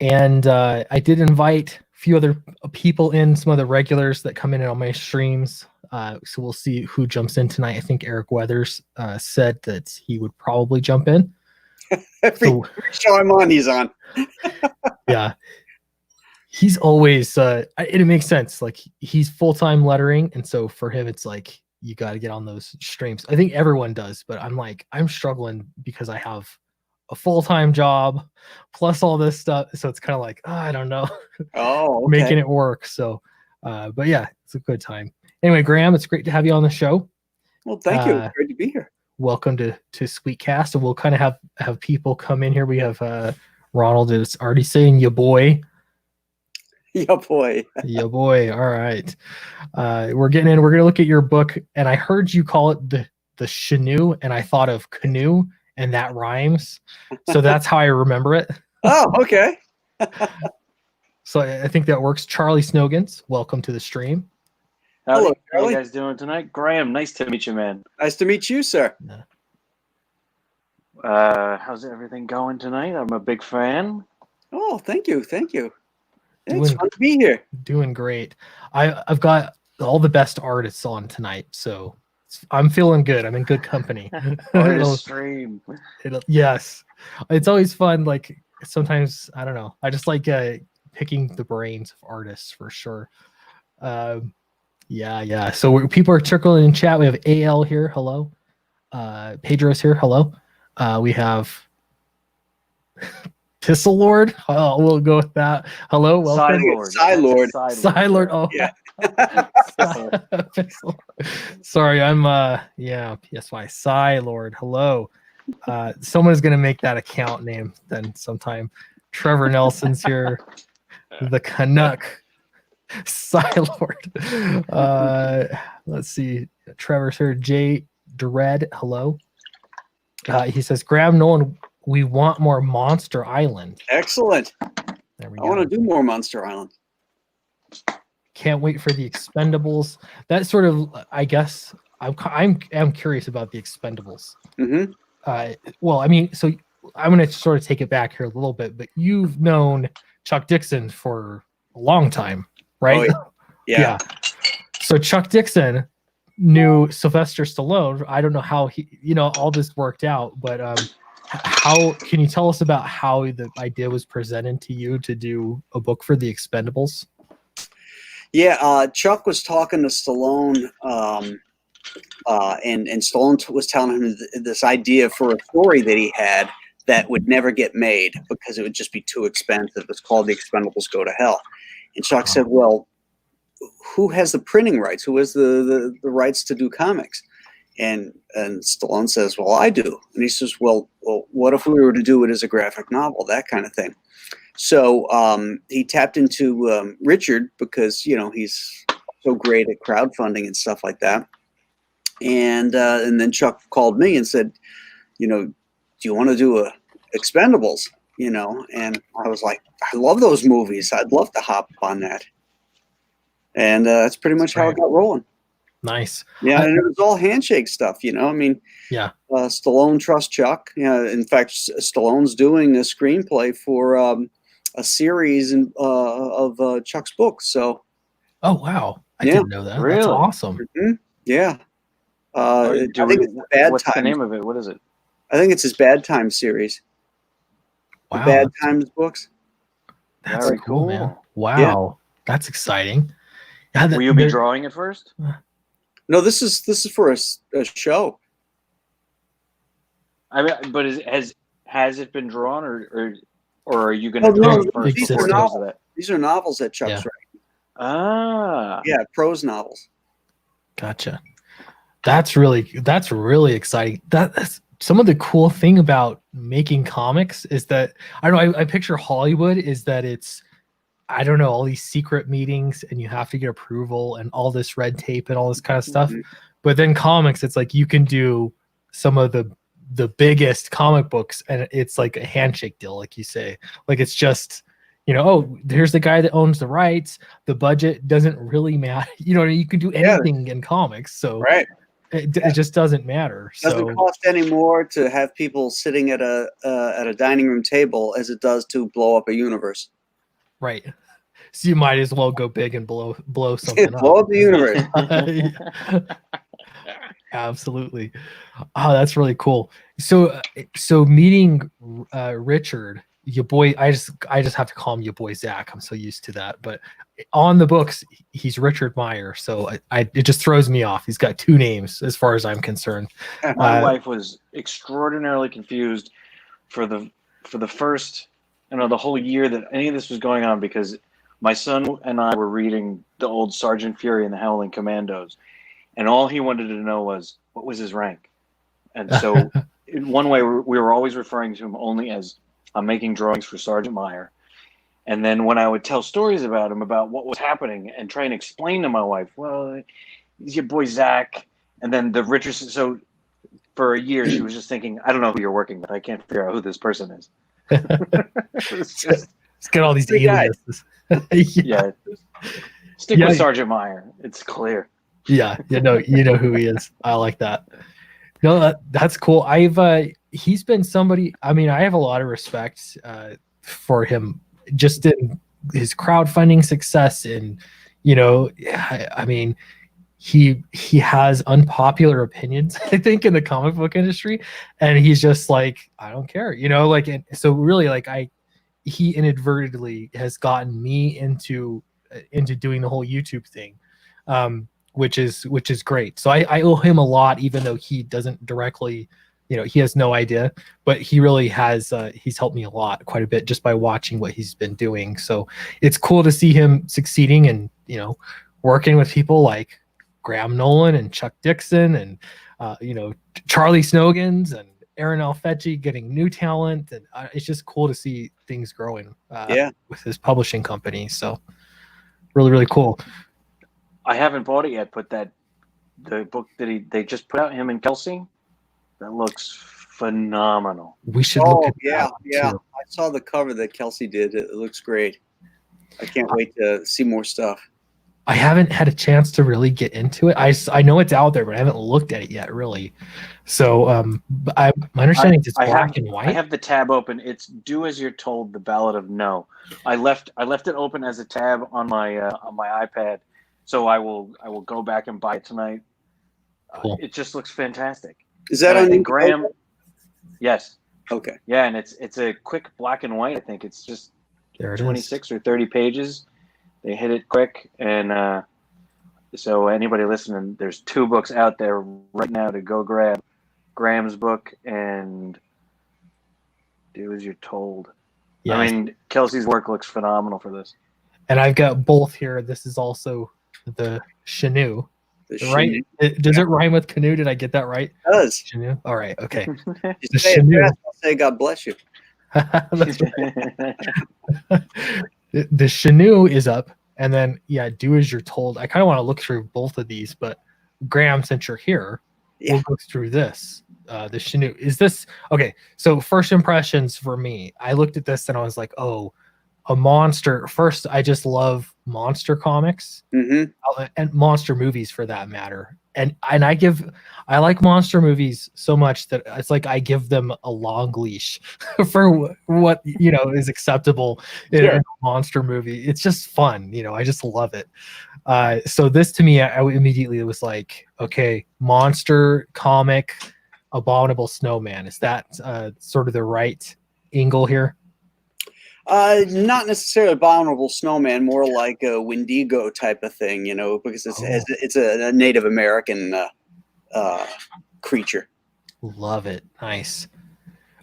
And I did invite a few other people in, some of the regulars that come in on my streams. So we'll see who jumps in tonight. I think Eric Weathers said that he would probably jump in. Every show I'm on, he's on. Yeah. He's always, it makes sense. Like, he's full-time lettering. And so for him, it's like, you got to get on those streams. I think everyone does, but I'm struggling because I have a full-time job plus all this stuff. So it's kind of like, I don't know. Oh, okay. Making it work. So, but yeah, it's a good time. Anyway, Graham, it's great to have you on the show. Well, thank you. It's great to be here. Welcome to Sweetcast. And we'll kind of have people come in here. We have Ronald is already saying ya boy. Ya boy. Ya boy. All right. We're getting in. We're going to look at your book. And I heard you call it the Canoe, and I thought of canoe, and that rhymes. So that's how I remember it. Oh, okay. So I think that works. Charlie Snogans, welcome to the stream. Hello, Hello, how Charlie. you guys doing tonight? Graham, nice to meet you, man. Nice to meet you, sir. How's everything going tonight? I'm a big fan. Oh, thank you. Thank you. It's fun to be here. Doing great. I've got all the best artists on tonight, so I'm feeling good. I'm in good company. Stream. Yes. It's always fun. Like, sometimes, I don't know. I just like picking the brains of artists for sure. Yeah. So people are trickling in chat. We have AL here. Hello. Pedro's here. Hello. We have Thistle Lord. Oh, we'll go with that. Hello. Welcome. Psy Lord. Oh, yeah. Sorry, I'm PSY Psy Lord. Hello. Someone's gonna make that account name then sometime. Trevor Nelson's here. The Canuck. Psy Lord. Let's see. Trevor's here. Jay Dread. Hello. He says, Graham Nolan, we want more Monster Island. Excellent. There we I go. want to do more Monster Island. Can't wait for the Expendables. That sort of, I guess, I'm curious about the Expendables. Mm-hmm. Well, I mean, so I'm going to sort of take it back here a little bit, but you've known Chuck Dixon for a long time, right? Oh, yeah. So Chuck Dixon knew Sylvester Stallone. I don't know how all this worked out, but how can you tell us about how the idea was presented to you to do a book for the Expendables? Yeah, Chuck was talking to Stallone, and Stallone was telling him this idea for a story that he had that would never get made because it would just be too expensive. It's called The Expendables Go to Hell. And Chuck said, well, who has the printing rights? Who has the rights to do comics? And Stallone says, well, I do. And he says, well, what if we were to do it as a graphic novel, that kind of thing? So he tapped into Richard because, he's so great at crowdfunding and stuff like that. And then Chuck called me and said, do you want to do a Expendables? And I was like, I love those movies. I'd love to hop on that. And that's pretty much how it got rolling. Nice. Yeah, and it was all handshake stuff, I mean, yeah. Stallone trusts Chuck. In fact, Stallone's doing a screenplay for a series of Chuck's books. So. Oh wow! I didn't know that. Really? That's awesome. Mm-hmm. Yeah. I think it's Bad what's Times. the name of it? What is it? I think it's his Bad Times series. Wow. The Bad Times books. That's Very cool, man. cool. Wow, Yeah. That's exciting. Yeah, Will you be drawing it first? No, this is for a show. I mean, but has it been drawn, or are you going to draw it first These before are it goes to novels. that? These are novels that Chuck's writing. Ah, Yeah, prose novels. Gotcha. That's really exciting. That's some of the cool thing about making comics is that I don't know. I picture Hollywood is that it's, I don't know, all these secret meetings and you have to get approval and all this red tape and all this kind of stuff. Mm-hmm. But then comics, it's like you can do some of the biggest comic books and it's like a handshake deal, like you say. Like it's just, oh, here's the guy that owns the rights. The budget doesn't really matter. You can do anything in comics. So right. It just doesn't matter. Doesn't So cost any more to have people sitting at a dining room table as it does to blow up a universe. right. So you might as well go big and blow something Blow up. up the universe. Absolutely. Oh, that's really cool. So meeting Richard, your boy, I just have to call him your boy Zach. I'm so used to that. But on the books, he's Richard Meyer. So it just throws me off. He's got two names as far as I'm concerned. My wife was extraordinarily confused for the first, the whole year that any of this was going on, because my son and I were reading the old Sergeant Fury and the Howling Commandos, and all he wanted to know was, what was his rank? And so in one way, we were always referring to him only as, I'm making drawings for Sergeant Meyer. And then when I would tell stories about him, about what was happening, and try and explain to my wife, well, he's your boy Zach. And then the Richardson. So for a year, she was just thinking, I don't know who you're working with. I can't figure out who this person is. Let's get all these aliases. Yeah. Stick with Sergeant Meyer. It's clear. Yeah, you know who he is. I like that. No, that's cool. He's been somebody. I mean, I have a lot of respect for him, just in his crowdfunding success, and I mean, he has unpopular opinions, I think, in the comic book industry, and he's just like, I don't care, and so really, he inadvertently has gotten me into doing the whole YouTube thing. Which is great. So I owe him a lot, even though he doesn't directly, he has no idea, but he really has, he's helped me a lot, quite a bit, just by watching what he's been doing. So it's cool to see him succeeding and, working with people like Graham Nolan and Chuck Dixon and, Charlie Snogans and Aaron Alfecci getting new talent. And it's just cool to see things growing with his publishing company. So really, really cool. I haven't bought it yet, but the book that they just put out, him and Kelsey, that looks phenomenal. We should look at that too. I saw the cover that Kelsey did. It looks great. I can't wait to see more stuff. I haven't had a chance to really get into it. I know it's out there, but I haven't looked at it yet, really. So my understanding is it's black and white. I have the tab open. It's Do As You're Told, The Ballad of No. I left it open as a tab on my iPad. So I will go back and buy it tonight. Cool. It just looks fantastic. Is that on Graham? Yes. Okay. Yeah, and it's a quick black and white. I think it's just 26 or 30 pages. They hit it quick, and so anybody listening, there's 2 books out there right now to go grab. Graham's book and Do As You're Told. Yes. I mean, Kelsey's work looks phenomenal for this. And I've got both here. This is also the Canoe. Right? Does it rhyme with canoe? Did I get that right? It does. Canoe? All right. Okay. The Canoe. I'll say God bless you. That's right. The Canoe is up. And then, Do As You're Told. I kind of want to look through both of these, but Graham, since you're here, we'll go through this. The Canoe. Is this... Okay, so first impressions for me. I looked at this and I was like, oh, a monster. First, I just love monster comics and monster movies for that matter. And I like monster movies so much that it's like I give them a long leash for what is acceptable in a monster movie. It's just fun, I just love it. So this to me, I immediately was like, okay, monster comic, Abominable Snowman. Is that sort of the right angle here? Not necessarily Abominable Snowman, more like a Wendigo type of thing, because it's a Native American creature. Love it. Nice.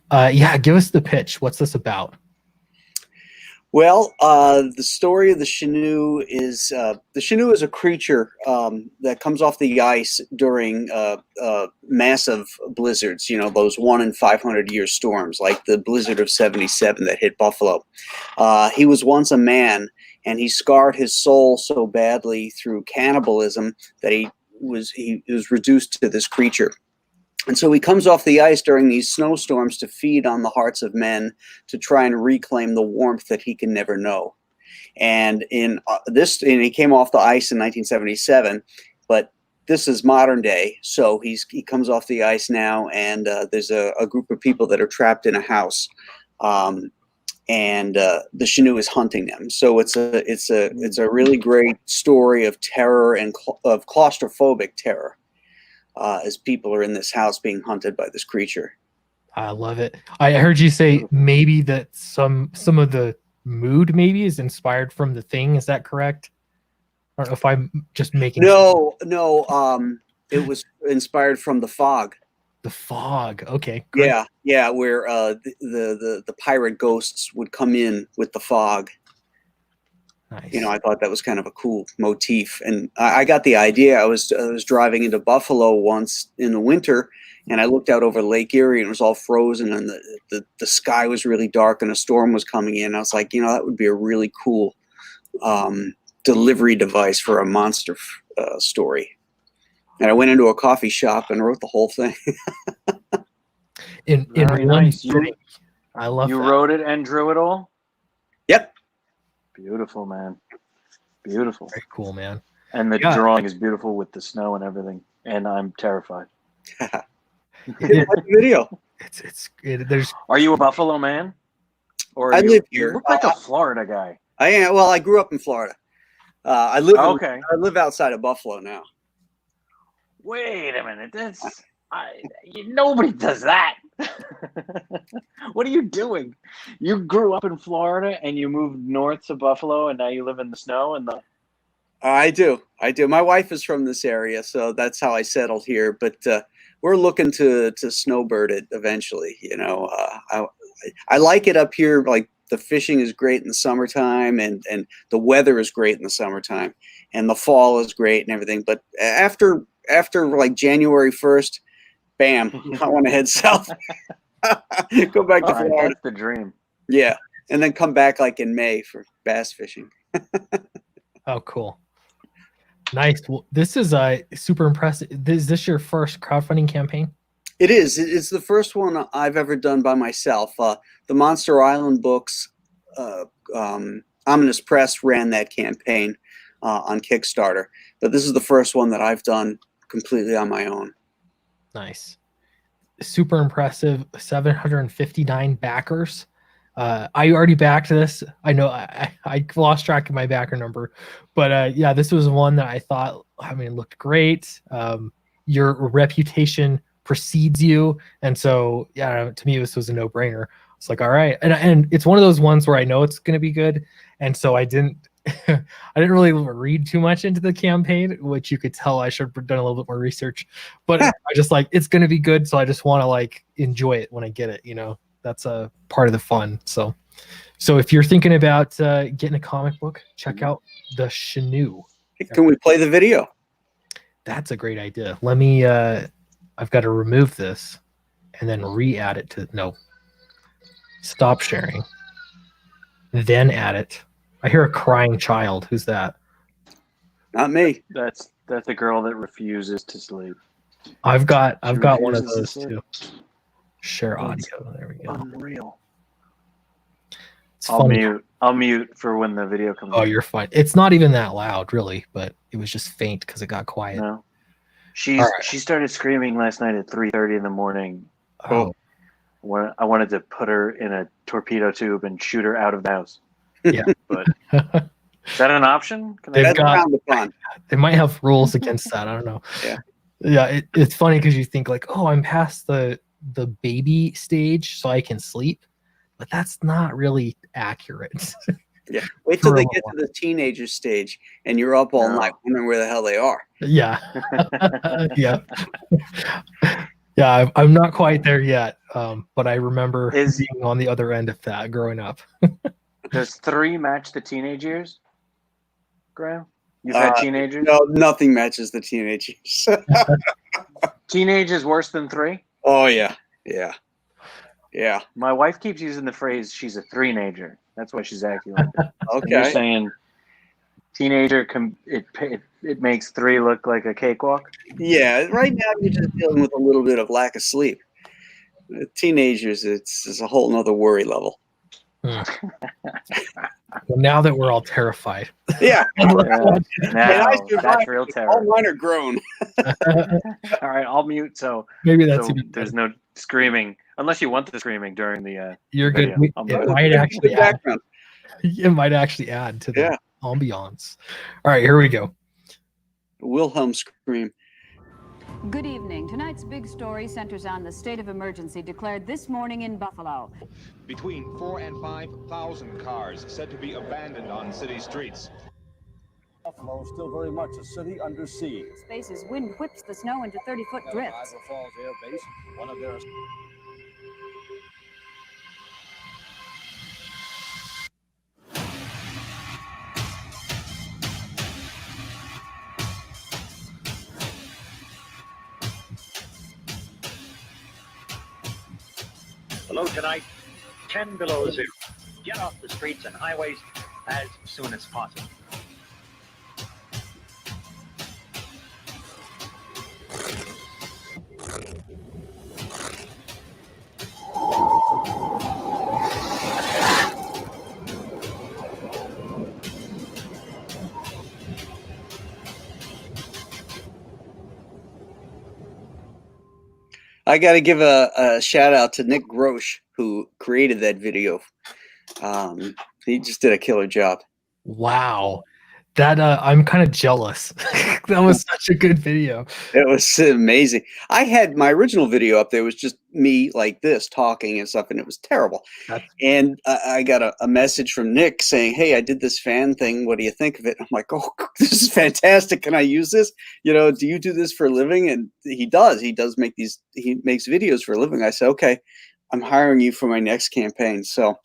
Give us the pitch. What's this about? Well, the story of the Canoe is the Canoe is a creature that comes off the ice during massive blizzards. Those 1 in 500 year storms, like the blizzard of '77 that hit Buffalo. He was once a man, and he scarred his soul so badly through cannibalism that he was reduced to this creature. And so he comes off the ice during these snowstorms to feed on the hearts of men, to try and reclaim the warmth that he can never know. And he came off the ice in 1977, but this is modern day. So he comes off the ice now, and there's a group of people that are trapped in a house, and the Chenoo is hunting them. So it's a really great story of terror and of claustrophobic terror, as people are in this house being hunted by this creature. I love it. I heard you say maybe that some of the mood maybe is inspired from The Thing. Is that correct? I don't know if I'm just making No. It was inspired from The Fog. The Fog. Okay, great. Yeah, where the pirate ghosts would come in with the fog. Nice. I thought that was kind of a cool motif, and I got the idea. I was driving into Buffalo once in the winter, and I looked out over Lake Erie, and it was all frozen, and the sky was really dark, and a storm was coming in. I was like, that would be a really cool delivery device for a monster story. And I went into a coffee shop and wrote the whole thing. in Very one nice. sitting. I love You that. wrote it and drew it all? Yep. Beautiful, man. Beautiful. Very cool, man. And the Yeah. drawing is beautiful with the snow and everything. And I'm terrified. Watch the video. There's Are you a Buffalo man? Or I live you here. look like a Florida guy. I am. Well, I grew up in Florida. I live. Okay. I live outside of Buffalo now. Wait a minute. Nobody does that. What are you doing? You grew up in Florida and you moved north to Buffalo, and now you live in the snow and the. I do. My wife is from this area, so that's how I settled here. But we're looking to snowbird it eventually. I like it up here. Like, the fishing is great in the summertime, and the weather is great in the summertime, and the fall is great and everything. But after like January 1st, bam, I want to head south. Go back to Florida. That's the dream. Yeah, and then come back like in May for bass fishing. Oh, cool. Nice. Well, this is super impressive. Is this your first crowdfunding campaign? It is. It's the first one I've ever done by myself. The Monster Island books, Ominous Press ran that campaign on Kickstarter, but this is the first one that I've done completely on my own. Nice. Super impressive. 759 backers. I already backed this. I know I lost track of my backer number, but yeah, this was one that I thought, it looked great. Your reputation precedes you, and so yeah, to me this was a no-brainer. It's like, all right, and it's one of those ones where I know it's going to be good, and so I didn't really read too much into the campaign, which you could tell I should have done a little bit more research, but I just like, it's going to be good, so I just want to like enjoy it when I get it. That's a part of the fun. So if you're thinking about getting a comic book, check out the Chenoo. Can we play the video? That's a great idea. Let me I've got to remove this and then re-add it to stop sharing, then add it. I hear a crying child. Who's that? Not me. That's a girl that refuses to sleep. I've got She one of refuses to those sleep. too. Share audio. There we go. Unreal. It's I'll funny. mute for when the video comes. Oh, up. you're fine. It's not even that loud, really, but it was just faint because it got quiet. No. All right. She started screaming last night at 3:30 in the morning. Oh, I wanted to put her in a torpedo tube and shoot her out of the house. Yeah. But is that an option? They've got- frowned upon. they might have rules against that. I don't know. Yeah. It's funny because you think like, oh, I'm past the baby stage, so I can sleep, but that's not really accurate. Yeah. Wait till they get to the teenager stage, and you're up all night wondering where the hell they are. Yeah. Yeah. Yeah. I'm not quite there yet, but I remember being on the other end of that growing up. Does 3 match the teenage years, Graham? You've had teenagers? No, nothing matches the teenagers. Teenage is worse than 3? Oh, yeah. Yeah. Yeah. My wife keeps using the phrase she's a 3-nager. That's why she's acting like that. Okay. You're saying teenager, it makes 3 look like a cakewalk? Yeah. Right now, you're just dealing with a little bit of lack of sleep. Teenagers, it's a whole nother worry level. Well, now that we're all terrified. Yeah. Now, survived. that's real terror. All mine are grown. All right, I'll mute so Maybe that's so even there's better. no screaming, unless you want the screaming during the You're video. good. I'll It mute might actually Good add. background. It might actually add to the Yeah. ambiance. All right, here we go. Wilhelm scream. Good evening. Tonight's big story centers on the state of emergency declared this morning in Buffalo. Between 4,000 and 5,000 cars said to be abandoned on city streets. Buffalo is still very much a city under siege. Space's wind whips the snow into 30-foot drifts. Niagara Falls Air Base, one of their Below tonight, 10 below zero. Get off the streets and highways as soon as possible. I got to give a shout out to Nick Grosh, who created that video. He just did a killer job. Wow. That I'm kind of jealous. That was such a good video. It was amazing. I had my original video up there was just me like this talking and stuff, and it was terrible. And I got a message from Nick saying, "Hey, I did this fan thing. What do you think of it?" I'm like, "Oh, this is fantastic. Can I use this? You know, do you do this for a living?" And he does. He does make these. He makes videos for a living. I said, "Okay, I'm hiring you for my next campaign." So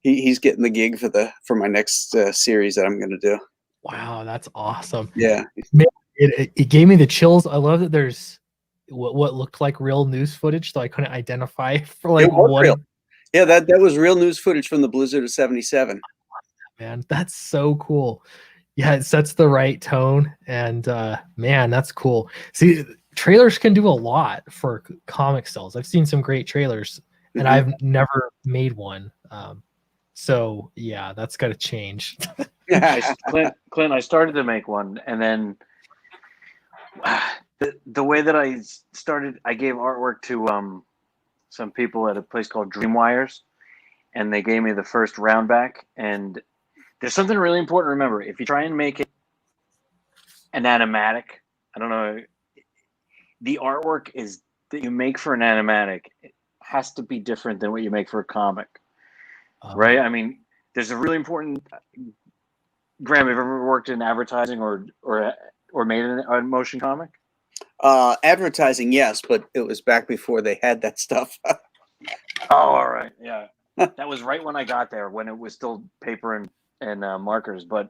he's getting the gig for my next series that I'm going to do. Wow, that's awesome. Yeah. Man, it gave me the chills. I love that there's what looked like real news footage, so I couldn't identify for like It was what. real. Yeah, that was real news footage from the blizzard of '77. Man, that's so cool. Yeah, it sets the right tone, and man, that's cool. See, trailers can do a lot for comic sales. I've seen some great trailers, and I've never made one. So yeah, that's got to change. Clint, I started to make one, and then the way that I started, I gave artwork to some people at a place called Dreamwires, and they gave me the first round back. And there's something really important to remember. If you try and make it an animatic, I don't know, the artwork is that you make for an animatic it has to be different than what you make for a comic, right? I mean, there's a really important. Graham, have you ever worked in advertising or made a motion comic? Advertising, yes, but it was back before they had that stuff. Oh, all right, yeah, that was right when I got there, when it was still paper and markers. But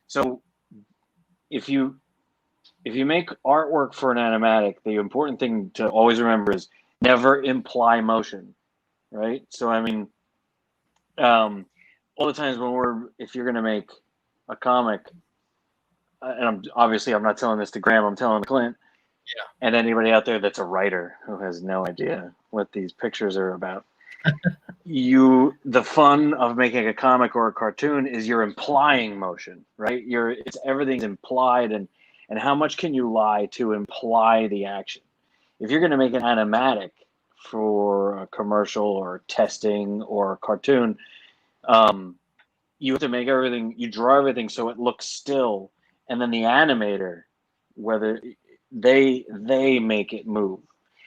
so if you make artwork for an animatic, the important thing to always remember is never imply motion, right? So I mean, all the times if you're going to make a comic, and I'm not telling this to Graham, I'm telling Clint, and anybody out there that's a writer who has no idea what these pictures are about. The fun of making a comic or a cartoon is you're implying motion, right? Everything's implied, and how much can you lie to imply the action? If you're going to make an animatic for a commercial or testing or a cartoon, you have to make everything, you draw everything so it looks still, and then the animator, whether they make it move.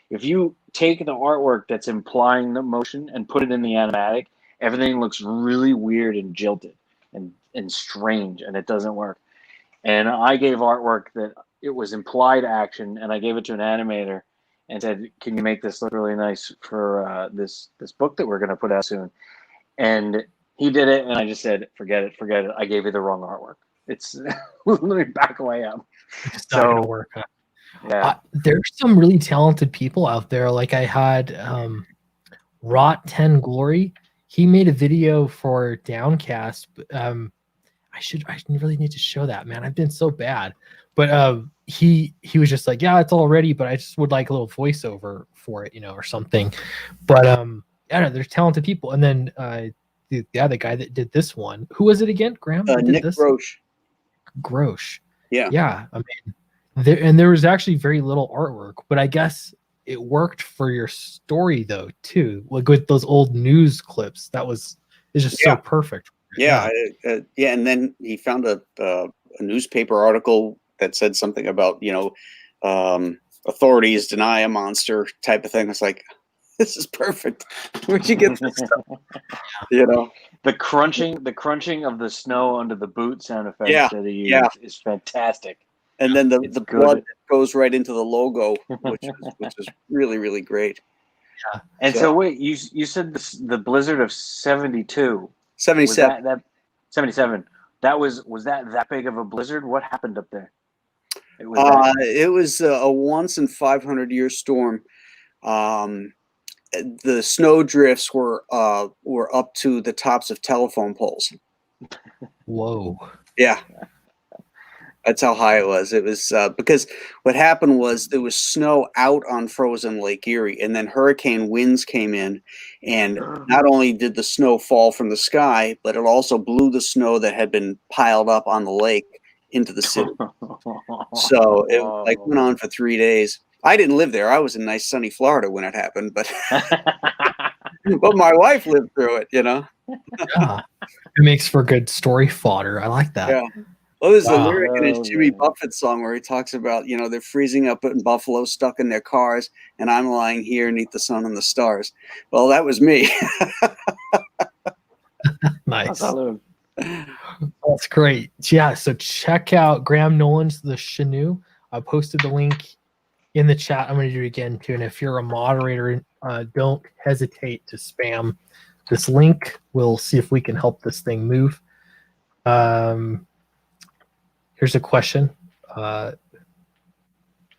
If you take the artwork that's implying the motion and put it in the animatic, everything looks really weird and jilted and strange, and it doesn't work. And I gave artwork that it was implied action, and I gave it to an animator and said, "Can you make this look really nice for this book that we're going to put out soon?" And he did it, and I just said, forget it. I gave you the wrong artwork. It's let me back away up. It's not gonna work. Yeah, there's some really talented people out there. Like I had Rot 10 Glory. He made a video for Downcast. I really need to show that, man. I've been so bad. But he was just like, yeah, it's all ready, but I just would like a little voiceover for it, or something. But I don't know, there's talented people. And then the guy that did this one. Who was it again? Graham that did Nick this? Grosh. Grosh. Yeah. Yeah. I mean, there was actually very little artwork, but I guess it worked for your story though too. Like with those old news clips, it's just so perfect. Yeah. And then he found a newspaper article that said something about, authorities deny a monster type of thing. It's like, this is perfect. Where'd you get this stuff? The crunching of the snow under the boot sound effects that he used is fantastic. And then the good. blood goes right into the logo, which is really, really great. Yeah. And so wait, you said the blizzard of 72. 77. That 77. Was that big of a blizzard? What happened up there? It was a once in 500-year storm. The snow drifts were up to the tops of telephone poles. Whoa. Yeah. That's how high it was. It was because what happened was there was snow out on frozen Lake Erie, and then hurricane winds came in, and not only did the snow fall from the sky, but it also blew the snow that had been piled up on the lake into the city. So it went on for 3 days. I didn't live there. I was in nice sunny Florida when it happened, but but my wife lived through it. Yeah. It makes for good story fodder. I like that. Yeah. Well, there's a lyric in his Jimmy Buffett song where he talks about, they're freezing up in Buffalo, stuck in their cars, and I'm lying here beneath the sun and the stars. Well, that was me. Nice. That's great. Yeah, so check out Graham Nolan's The Chenoo. I posted the link in the chat. I'm going to do it again, too. And if you're a moderator, don't hesitate to spam this link. We'll see if we can help this thing move. Here's a question.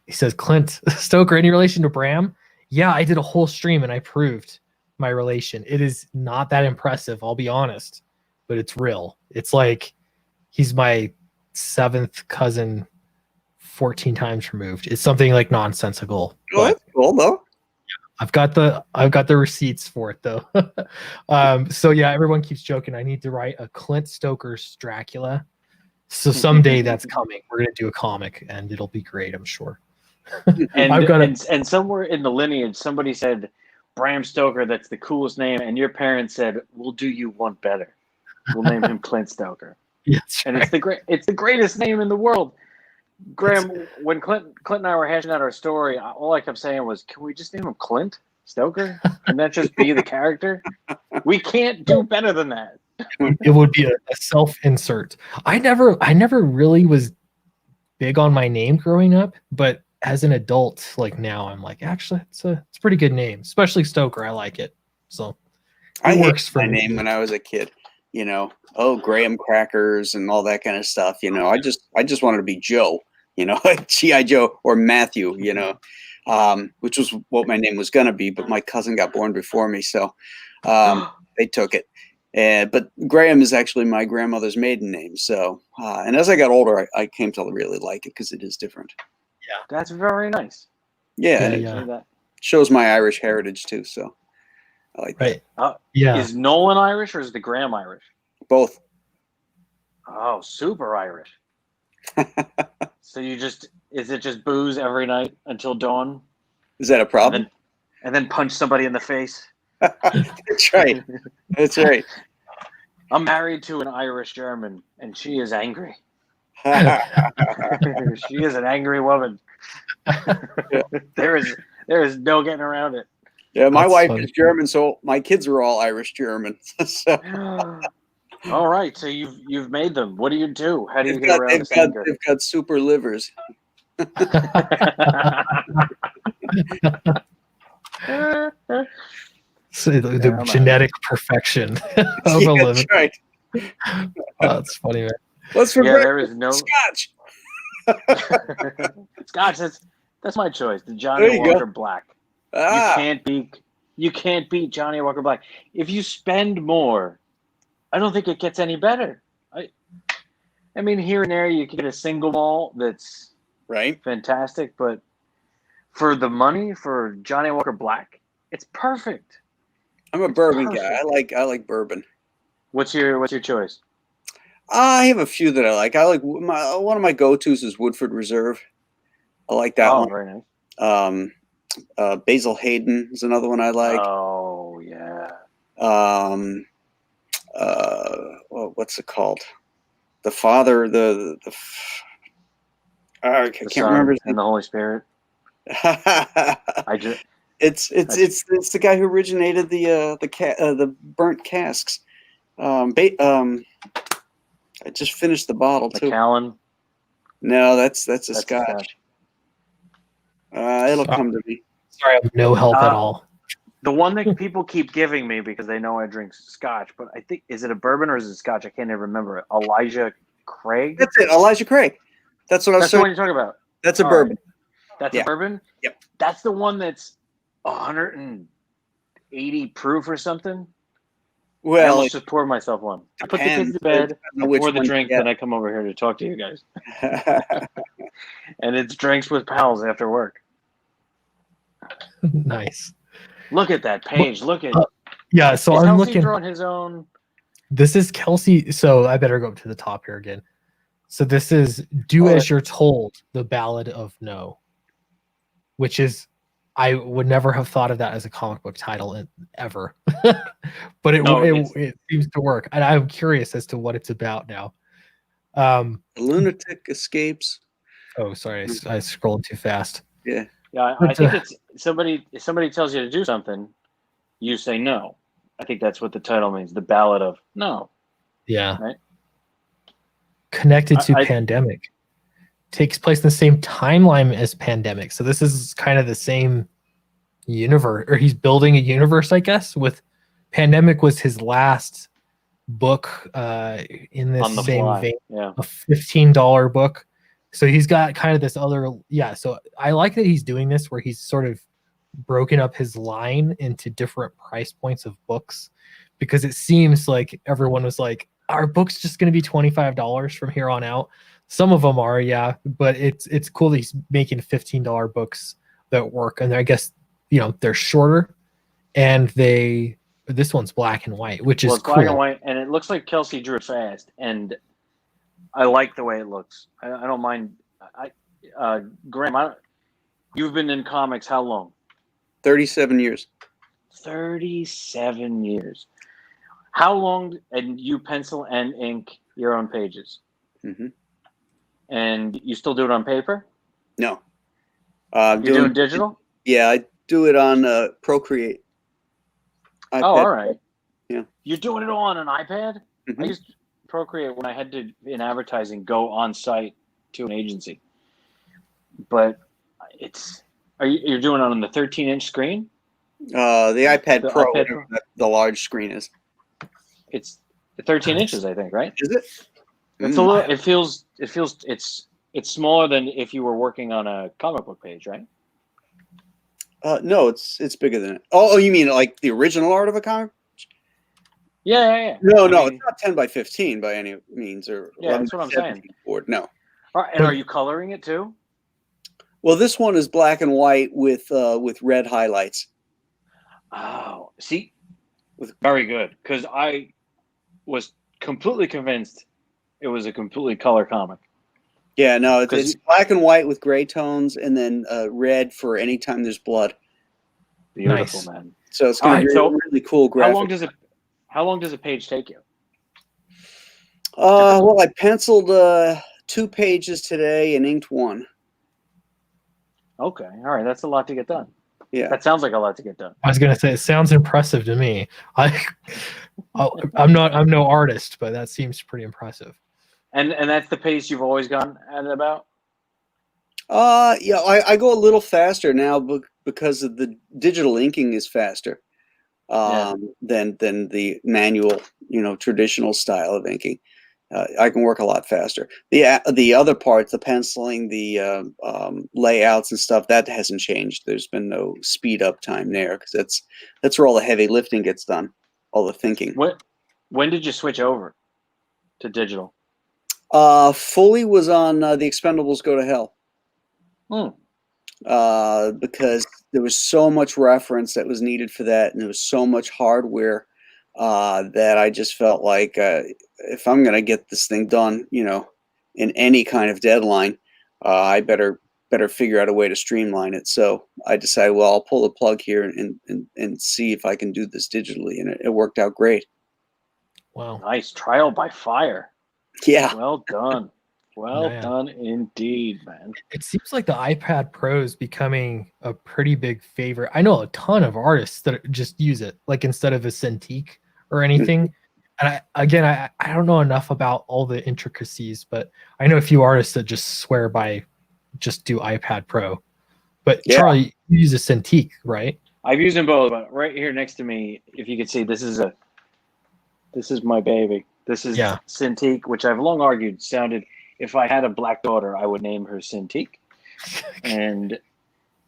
He says, Clint Stoker, any relation to Bram? Yeah, I did a whole stream and I proved my relation. It is not that impressive, I'll be honest, but it's real. It's like he's my 7th cousin 14 times removed. It's something like nonsensical. Oh, that's cool though. I've got the receipts for it though. So yeah, everyone keeps joking. I need to write a Clint Stoker's Dracula. So someday that's coming. We're gonna do a comic, and it'll be great, I'm sure. And somewhere in the lineage, somebody said, Bram Stoker, that's the coolest name, and your parents said, we'll do you one better. We'll name him Clint Stoker. Yes, and it's the greatest name in the world. Graham, when Clint and I were hashing out our story, all I kept saying was, can we just name him Clint Stoker? Can that just be the character? We can't do better than that. It would be a self-insert. I never really was big on my name growing up, but as an adult, like now, I'm like, actually, it's a pretty good name, especially Stoker. I like it. So it works for my name when I was a kid. Graham Crackers and all that kind of stuff. I just wanted to be Joe. G.I. Joe or Matthew. Which was what my name was gonna be, but my cousin got born before me, so they took it. But Graham is actually my grandmother's maiden name. So, and as I got older, I came to really like it because it is different. Yeah, that's very nice. Yeah, it shows my Irish heritage too. So, I like that. Is Nolan Irish or is the Graham Irish? Both. Oh, super Irish. So is it just booze every night until dawn? Is that a problem? And then punch somebody in the face? That's right. That's right. I'm married to an Irish German, and she is angry. She is an angry woman. There is no getting around it. Yeah, my wife is German, so my kids are all Irish German. All right, so you've made them. What do you do? How do you get around this anger? They've got super livers. So the genetic perfection of a liver. That's right. Oh, that's funny, man. What's for there is no Scotch. Scotch. That's my choice. The Johnny Walker Black. You can't beat Johnny Walker Black. If you spend more, I don't think it gets any better. I mean, here and there you can get a single malt that's fantastic, but for the money for Johnny Walker Black, it's perfect. I'm a bourbon guy. I like bourbon. What's your choice? I have a few that I like. One of my go-tos is Woodford Reserve. I like that one. Very nice. Basil Hayden is another one I like. Oh yeah. What's it called? The Father, I can't Son remember his and name. the Holy Spirit. It's the guy who originated the burnt casks. I just finished the bottle too. Macallan. No, that's a Scotch. It'll come to me. Sorry, I have no help at all. The one that people keep giving me because they know I drink Scotch, but I think, is it a bourbon or is it Scotch? I can't even remember it. Elijah Craig. That's it, Elijah Craig. That's what I was That's the saying. one you're talking about. That's a bourbon. That's a bourbon. Yep. That's the one that's 180 proof or something. I Well, almost just poured myself one. I put the kids to bed, I pour the drink, then I come over here to talk to you guys. And it's drinks with pals after work. Nice. Look at that page. Look at yeah. So is I'm Kelsey looking. drawing his own. This is Kelsey. So I better go up to the top here again. So this is "Do As You're Told," the Ballad of No, which is, I would never have thought of that as a comic book title ever, but it seems to work, and I'm curious as to what it's about now. A lunatic escapes. Oh, sorry, I scrolled too fast. Yeah. Yeah, I think it's somebody. If somebody tells you to do something, you say no. I think that's what the title means. The Ballad of No. Yeah. Right. Connected to Pandemic. Takes place in the same timeline as Pandemic. So this is kind of the same universe, or he's building a universe, I guess. With Pandemic was his last book in this same vein. Yeah. A $15 book. So he's got kind of this other, so I like that he's doing this where he's sort of broken up his line into different price points of books, because it seems like everyone was like, our book's just going to be $25 from here on out. Some of them are, but it's cool that he's making $15 books that work. And I guess, they're shorter, and this one's black and white, which is cool. Black and white, and it looks like Kelsey drew it fast, and I like the way it looks. I don't mind. Graham, you've been in comics how long? 37 years. 37 years. How long? And you pencil and ink your own pages? Mm-hmm. And you still do it on paper? No. You're doing digital? Yeah, I do it on Procreate. iPad. Oh, all right. Yeah. You're doing it all on an iPad? Mm-hmm. I used Procreate when I had to, in advertising, go on site to an agency. But you're doing it on the 13-inch screen? The iPad Pro, iPad Pro. The large screen is. It's 13 inches, I think, right? Is it? It's a little. It feels. It's smaller than if you were working on a comic book page, right? No, it's bigger than it. Oh, you mean like the original art of a comic? Yeah. No, it's not 10 by 15 by any means, or that's what I'm saying. Board. No. All right, and are you coloring it too? Well, this one is black and white with red highlights. Oh, see, very good, because I was completely convinced it was a completely color comic. Yeah, no, it's black and white with gray tones, and then red for any time there's blood. Beautiful, nice. Man. So it's going to be really cool graphic. How long does a page take you? Well, I penciled 2 pages today and inked 1. Okay, all right, that's a lot to get done. Yeah, that sounds like a lot to get done. I was gonna say it sounds impressive to me. I'm no artist, but that seems pretty impressive. And that's the pace you've always gone at about? Yeah, I go a little faster now because of the digital inking is faster than the manual, traditional style of inking. I can work a lot faster. The other parts, the penciling, the layouts and stuff, that hasn't changed. There's been no speed up time there, because that's where all the heavy lifting gets done, all the thinking. When did you switch over to digital? Fully was on The Expendables Go to Hell. Because there was so much reference that was needed for that, and there was so much hardware that I just felt like if I'm going to get this thing done, in any kind of deadline, I better figure out a way to streamline it. So I decided, well, I'll pull the plug here and see if I can do this digitally, and it worked out great. Wow. Nice. Trial by fire. Yeah. Well done. Well Yeah. done indeed, man. It seems like the iPad Pro is becoming a pretty big favorite. I know a ton of artists that just use it, like instead of a Cintiq or anything. And I don't know enough about all the intricacies, but I know a few artists that just swear by just do iPad Pro. But Yeah. Charlie, you use a Cintiq, right? I've used them both, but right here next to me, if you can see, this is my baby. This is Cintiq, which I've long argued sounded. If I had a black daughter, I would name her Cintiq. And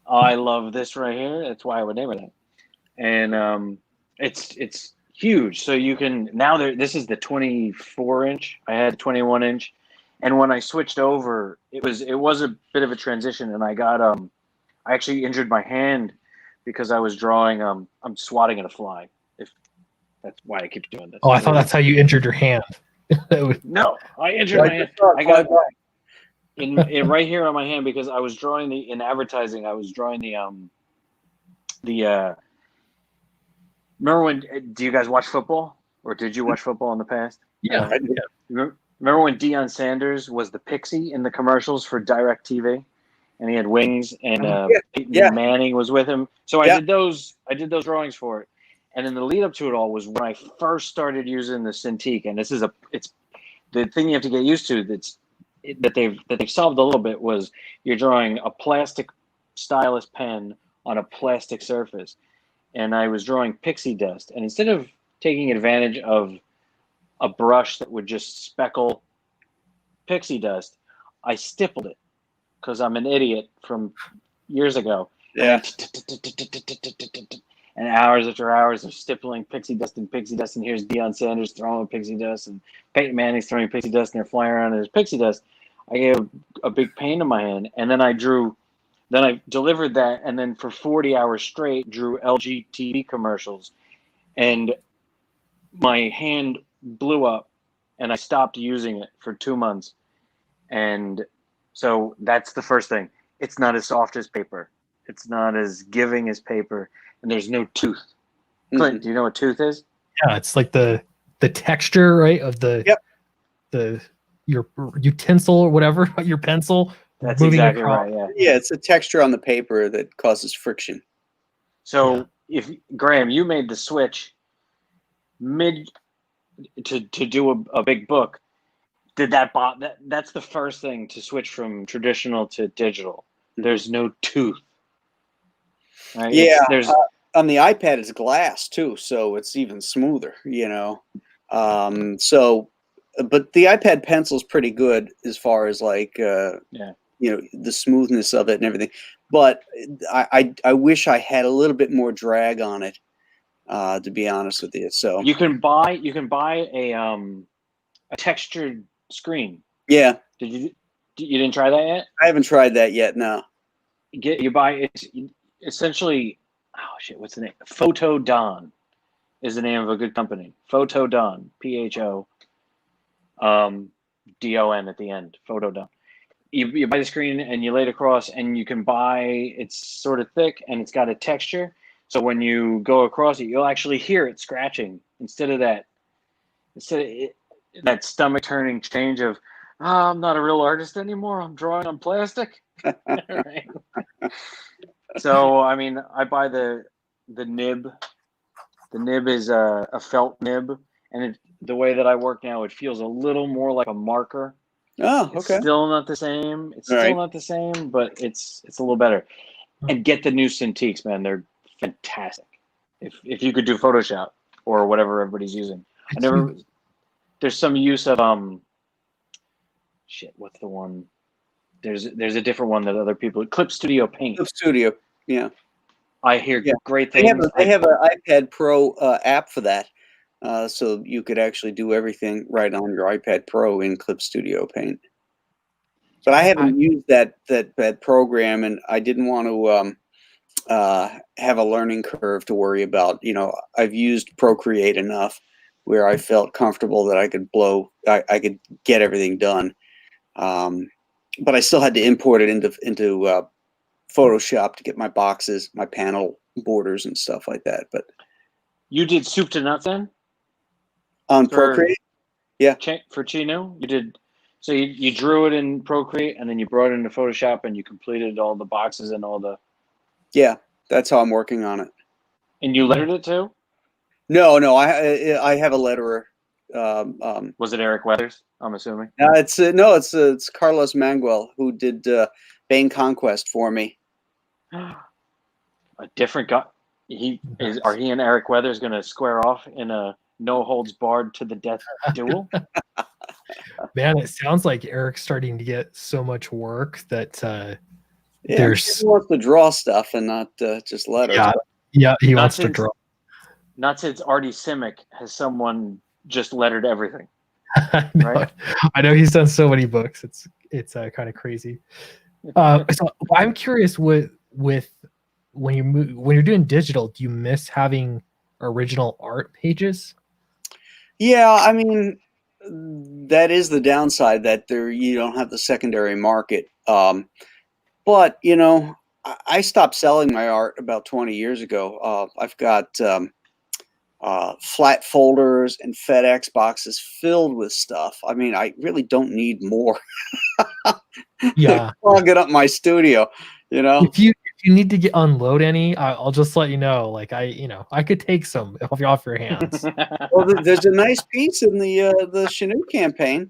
I love this right here. That's why I would name her that. And it's huge. So you can now. This is the 24-inch. I had 21-inch, and when I switched over, it was a bit of a transition, and I got I actually injured my hand because I was drawing. I'm swatting at a fly. If that's why I keep doing this. Oh, I thought that's how you injured your hand. No, I injured my hand. I got in right here on my hand because I was drawing in advertising. I was drawing the remember when? Do you guys watch football, or did you watch football in the past? Yeah. Remember when Deion Sanders was the pixie in the commercials for DirecTV, and he had wings, and Peyton Manning was with him. So I did those drawings for it. And then the lead up to it all was when I first started using the Cintiq, and it's the thing you have to get used to. That they've solved a little bit was you're drawing a plastic stylus pen on a plastic surface, and I was drawing pixie dust, and instead of taking advantage of a brush that would just speckle pixie dust, I stippled it because I'm an idiot from years ago. Yeah. And hours after hours of stippling pixie dust, and here's Deion Sanders throwing pixie dust, and Peyton Manning's throwing pixie dust, and they're flying around, and there's pixie dust. I gave a big pain in my hand, and then I delivered that, and then for 40 hours straight, drew LG TV commercials, and my hand blew up, and I stopped using it for 2 months. And so that's the first thing. It's not as soft as paper. It's not as giving as paper. And there's no tooth. Clint, do you know what tooth is? Yeah, it's like the texture, right, of your utensil or whatever, your pencil. That's exactly right. Yeah, it's a texture on the paper that causes friction. So if Graham, you made the switch mid to do a big book, did that's the first thing to switch from traditional to digital. There's no tooth. Right? Yeah, on the iPad it's glass too, so it's even smoother, So, but the iPad pencil is pretty good as far as like, the smoothness of it and everything. But I wish I had a little bit more drag on it, to be honest with you. So you can buy a textured screen. Yeah. You didn't try that yet? I haven't tried that yet. No. You buy it's essentially, what's the name? Photodon is the name of a good company. Photodon, PHODON at the end. Photodon. You buy the screen and you lay it across, and you can buy. It's sort of thick and it's got a texture. So when you go across it, you'll actually hear it scratching instead of that stomach turning change of, I'm not a real artist anymore. I'm drawing on plastic. Right. So, I mean, I buy the nib. The nib is a felt nib, and the way that I work now, it feels a little more like a marker. Oh, okay. It's still not the same. But it's a little better. And get the new Cintiqs, man. They're fantastic. If you could do Photoshop or whatever everybody's using. There's some use of what's the one? There's a different one that other people. Clip Studio Paint. Clip Studio, yeah. I hear great things. They have an iPad Pro app for that, so you could actually do everything right on your iPad Pro in Clip Studio Paint. But I haven't used that program, and I didn't want to have a learning curve to worry about. I've used Procreate enough where I felt comfortable that I could could get everything done. But I still had to import it into Photoshop to get my boxes, my panel borders and stuff like that. But You did soup to nuts then? on For- Procreate, yeah. For Chino, you did. So you drew it in Procreate, and then you brought it into Photoshop, and you completed all the boxes and all the. Yeah, that's how I'm working on it. And you lettered it too? No, I have a letterer. Was it Eric Weathers? I'm assuming. It's Carlos Manguel who did Bane Conquest for me. A different guy. Are he and Eric Weathers going to square off in a no holds barred to the death duel? Man, it sounds like Eric's starting to get so much work that Yeah, there's he wants to draw stuff and not just letters. yeah, he Not wants to since- draw. Not since Artie Simic has someone just lettered everything. I know, Right? I know he's done so many books. It's kind of crazy. So I'm curious when you're doing digital, do you miss having original art pages? Yeah, I mean, that is the downside, that you don't have the secondary market. But I stopped selling my art about 20 years ago. I've got flat folders and FedEx boxes filled with stuff. I mean, I really don't need more. Yeah. I'll get up my studio, If you need to unload any, I'll just let you know. Like I could take some off your hands. Well, there's a nice piece in the Chinook campaign.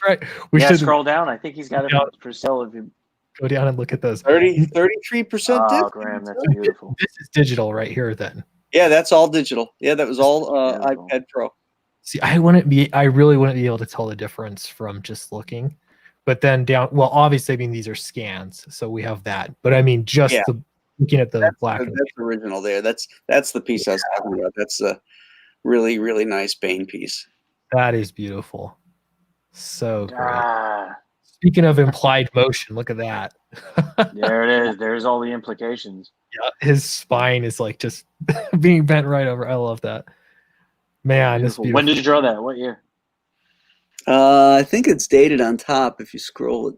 Right. We should scroll down. I think he's got it for sale. If you go down and look at those. 33% Oh, Graham, that's beautiful. This is digital right here then. Yeah, that's all digital. Yeah, that was all beautiful. iPad Pro. See, I really wouldn't be able to tell the difference from just looking. But then obviously, I mean, these are scans, so we have that. But I mean, just looking at the black and that's original there. That's the piece I was talking about. That's a really, really nice Bane piece. that is beautiful. So great. Ah, Speaking of implied motion, look at that. there it is. There's all the implications. Yeah, his spine is like just being bent right over. I love that. Man, this Beautiful. When did you draw that? What year? I think it's dated on top if you scroll it.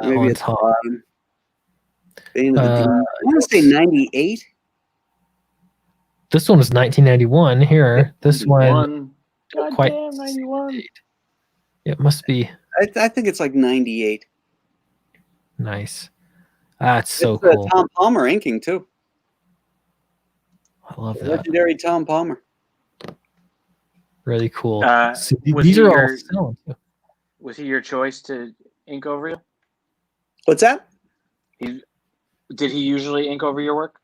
Maybe on it's top. bottom. I want to say 98. This one was 1991 here. This one quite 91. It must be I think it's like 98. nice. That's so It's cool. Tom Palmer inking too. I love that. Legendary Tom Palmer. Really cool. So was these he are all your- selling too. Was he your choice to ink over you? What's that? Did he usually ink over your work?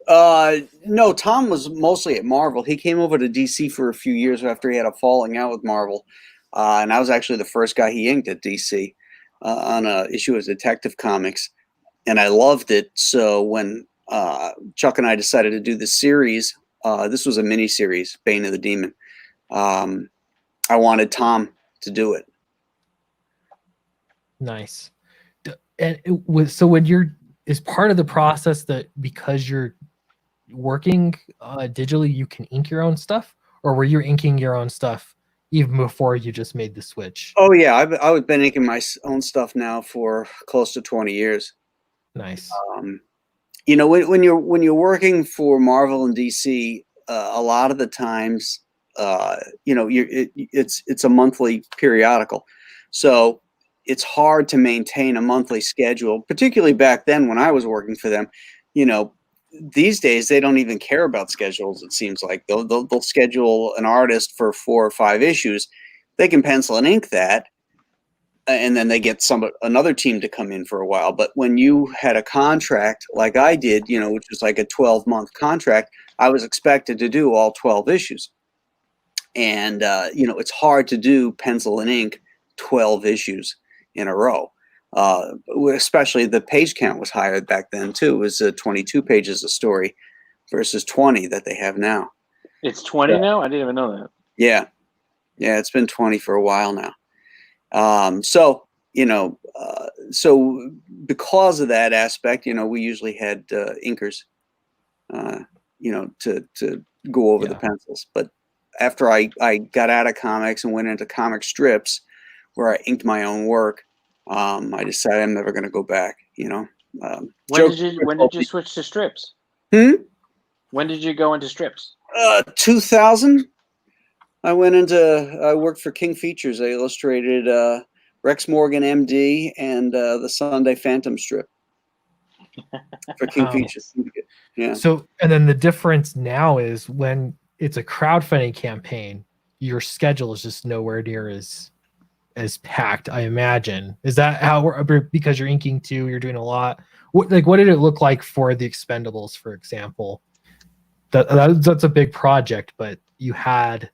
No, Tom was mostly at Marvel. He came over to DC for a few years after he had a falling out with Marvel. And I was actually the first guy he inked at DC on a issue of Detective Comics. And I loved it. So when Chuck and I decided to do this series, this was a mini series, Bane of the Demon. I wanted Tom to do it. Nice. And when you're is part of the process that because you're working digitally, you can ink your own stuff, or were you inking your own stuff even before you just made the switch? Oh yeah, I've been inking my own stuff now for close to 20 years. Nice. When you're working for Marvel and DC, a lot of the times, it's a monthly periodical, so it's hard to maintain a monthly schedule, particularly back then when I was working for them. These days they don't even care about schedules. It seems like they'll schedule an artist for 4 or 5 issues. They can pencil and ink that, and then they get another team to come in for a while. But when you had a contract like I did, which was like a 12-month contract, I was expected to do all 12 issues. And it's hard to do pencil and ink 12 issues in a row. Especially the page count was higher back then too. It was 22 pages a story versus 20 that they have now. It's 20 now? I didn't even know that. Yeah, it's been 20 for a while now. So so because of that aspect, we usually had inkers, to go over the pencils. But after I got out of comics and went into comic strips, where I inked my own work, I decided I'm never going to go back. When did you switch to strips? When did you go into strips? 2000. I worked for King Features. I illustrated Rex Morgan, MD, and the Sunday Phantom strip for King Features. Yeah. So, and then the difference now is when it's a crowdfunding campaign, your schedule is just nowhere near as packed, I imagine. Is that how, because you're inking too, you're doing a lot? What did it look like for the Expendables, for example? That's a big project, but you had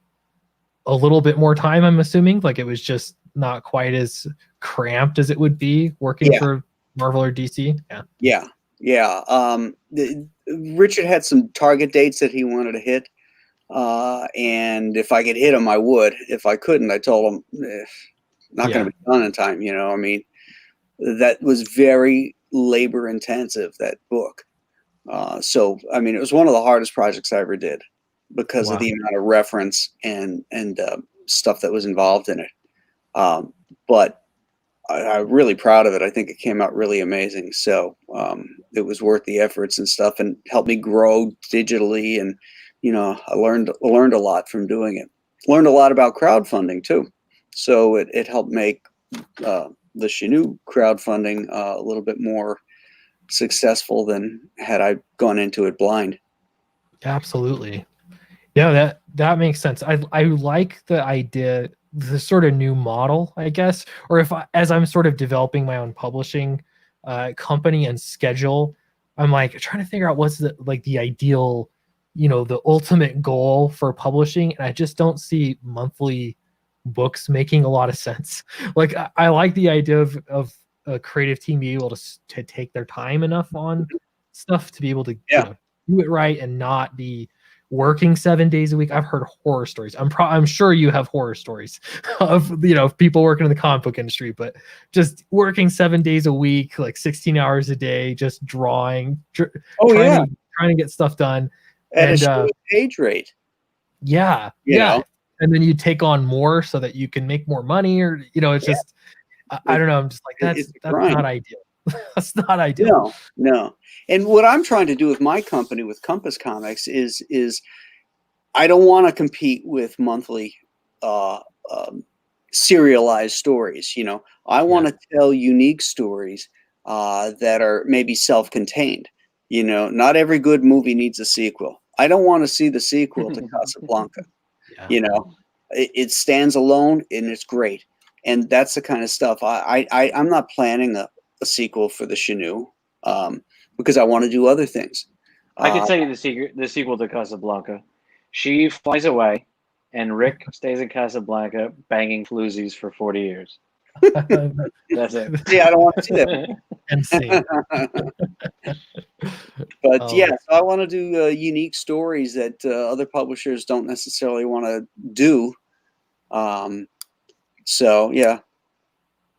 a little bit more time, I'm assuming. Like, it was just not quite as cramped as it would be working for Marvel or DC. Yeah. Richard had some target dates that he wanted to hit, and if I could hit them, I would. If I couldn't, I told him not going to be done in time. I mean, that was very labor intensive, that book. So I mean, it was one of the hardest projects I ever did because of the amount of reference and stuff that was involved in it. But I'm really proud of it. I think it came out really amazing. So it was worth the efforts and stuff, and helped me grow digitally. And I learned a lot from doing it. Learned a lot about crowdfunding too. So it helped make the Chinook crowdfunding a little bit more successful than had I gone into it blind. Absolutely. Yeah, that makes sense. I like the idea, the sort of new model, I guess, or as I'm sort of developing my own publishing company and schedule, I'm like trying to figure out what's the ideal, the ultimate goal for publishing, and I just don't see monthly books making a lot of sense. Like, I like the idea of a creative team being able to take their time enough on stuff to be able to do it right and not be working 7 days a week. I've heard horror stories. I'm sure you have horror stories of people working in the comic book industry, but just working 7 days a week, like 16 hours a day, just drawing, trying to get stuff done at a short page rate. Yeah. And then you take on more so that you can make more money, or it's just I don't know. I'm just like, that's not ideal. That's not ideal. No. And what I'm trying to do with my company, with Compass Comics, is I don't want to compete with monthly serialized stories. I want to tell unique stories that are maybe self-contained. Not every good movie needs a sequel. I don't want to see the sequel to Casablanca. It stands alone and it's great. And that's the kind of stuff I'm not planning a sequel for the Chinook because I want to do other things. I can tell you the sequel to Casablanca. She flies away, and Rick stays in Casablanca banging floozies for 40 years. That's it. Yeah, I don't want to see that. Insane. But so I want to do unique stories that other publishers don't necessarily want to do. So yeah.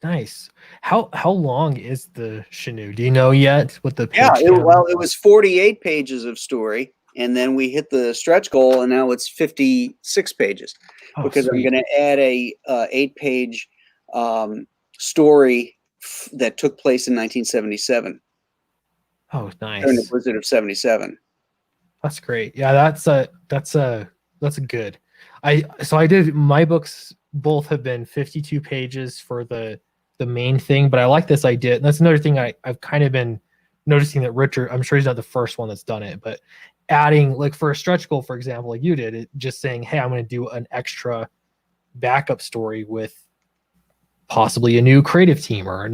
Nice. How long is the Chinook? Do you know yet what the page it was 48 pages of story, and then we hit the stretch goal, and now it's 56 pages because sweet. I'm going to add a 8-page story that took place in 1977. Oh, nice. During the Blizzard of 77. That's great. Yeah, that's good. I did, my books both have been 52 pages for the main thing, but I like this idea. And that's another thing I've kind of been noticing that Richard, I'm sure he's not the first one that's done it, but adding, like for a stretch goal, for example, like you did, just saying, hey, I'm going to do an extra backup story with possibly a new creative team, or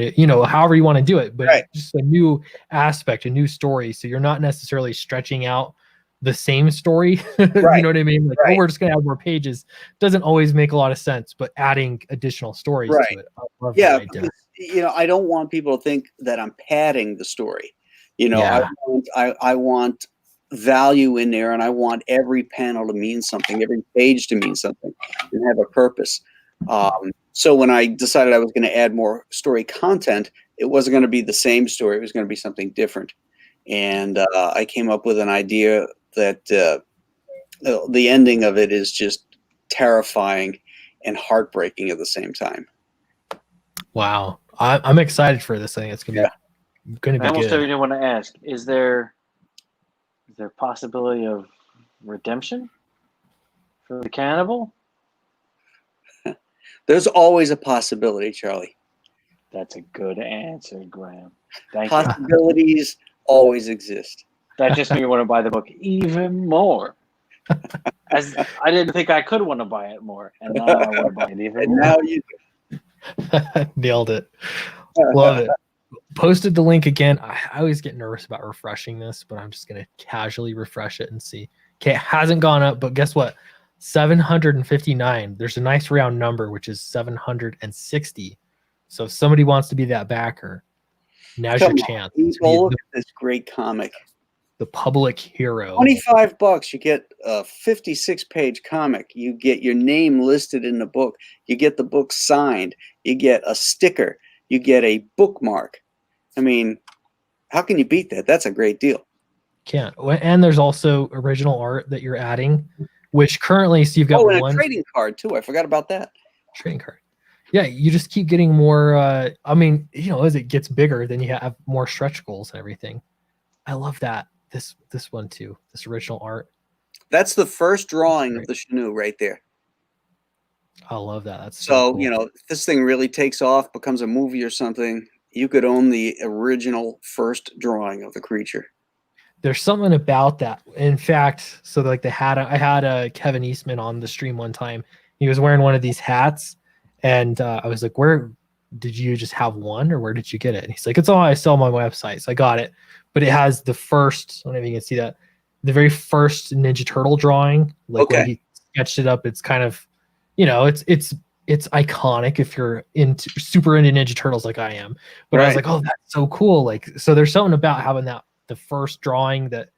however you want to do it, but just a new aspect, a new story. So you're not necessarily stretching out the same story. You know what I mean? Like, oh, we're just gonna add more pages. Doesn't always make a lot of sense, but adding additional stories to it. I love that idea. Because, I don't want people to think that I'm padding the story. I want value in there, and I want every panel to mean something, every page to mean something, and have a purpose. So when I decided I was going to add more story content, it wasn't going to be the same story. It was going to be something different. And I came up with an idea that the ending of it is just terrifying and heartbreaking at the same time. Wow. I'm excited for this thing. It's going to be I almost good. didn't want to ask: is there possibility of redemption for the cannibal? There's always a possibility, Charlie. That's a good answer, Graham. Thank you. Possibilities always exist. That just made me want to buy the book even more. As I didn't think I could want to buy it more, and now I want to buy it even And more. now you Nailed it. Love it. Posted the link again. I always get nervous about refreshing this, but I'm just going to casually refresh it and see. Okay, it hasn't gone up, but guess what? 759. There's a nice round number, which is 760. So if somebody wants to be that backer, now's your chance to people, look be at this great comic. the public hero. $25, you get a 56-page comic. You get your name listed in the book. You get the book signed. You get a sticker. You get a bookmark. I mean, how can you beat that? That's a great deal. Can't. And there's also original art that you're adding, which currently, so you've got and one a trading card too. I forgot about that. trading card. Yeah, you just keep getting more. I mean, as it gets bigger, then you have more stretch goals and everything. I love that. This one too. This original art. That's the first drawing of the Chenoo right there. I love that. That's So, cool. if this thing really takes off, becomes a movie or something, you could own the original first drawing of the creature. There's something about that. In fact, so like I had Kevin Eastman on the stream one time. He was wearing one of these hats, and I was like, "Where did you just have one, or where did you get it?" And he's like, "It's all I sell on my website." So I got it, but it has the first. I don't know if you can see that, the very first Ninja Turtle drawing, like where he sketched it up. It's kind of, it's iconic if you're super into Ninja Turtles like I am. But I was like, "Oh, that's so cool!" Like, so there's something about having that. The first drawing that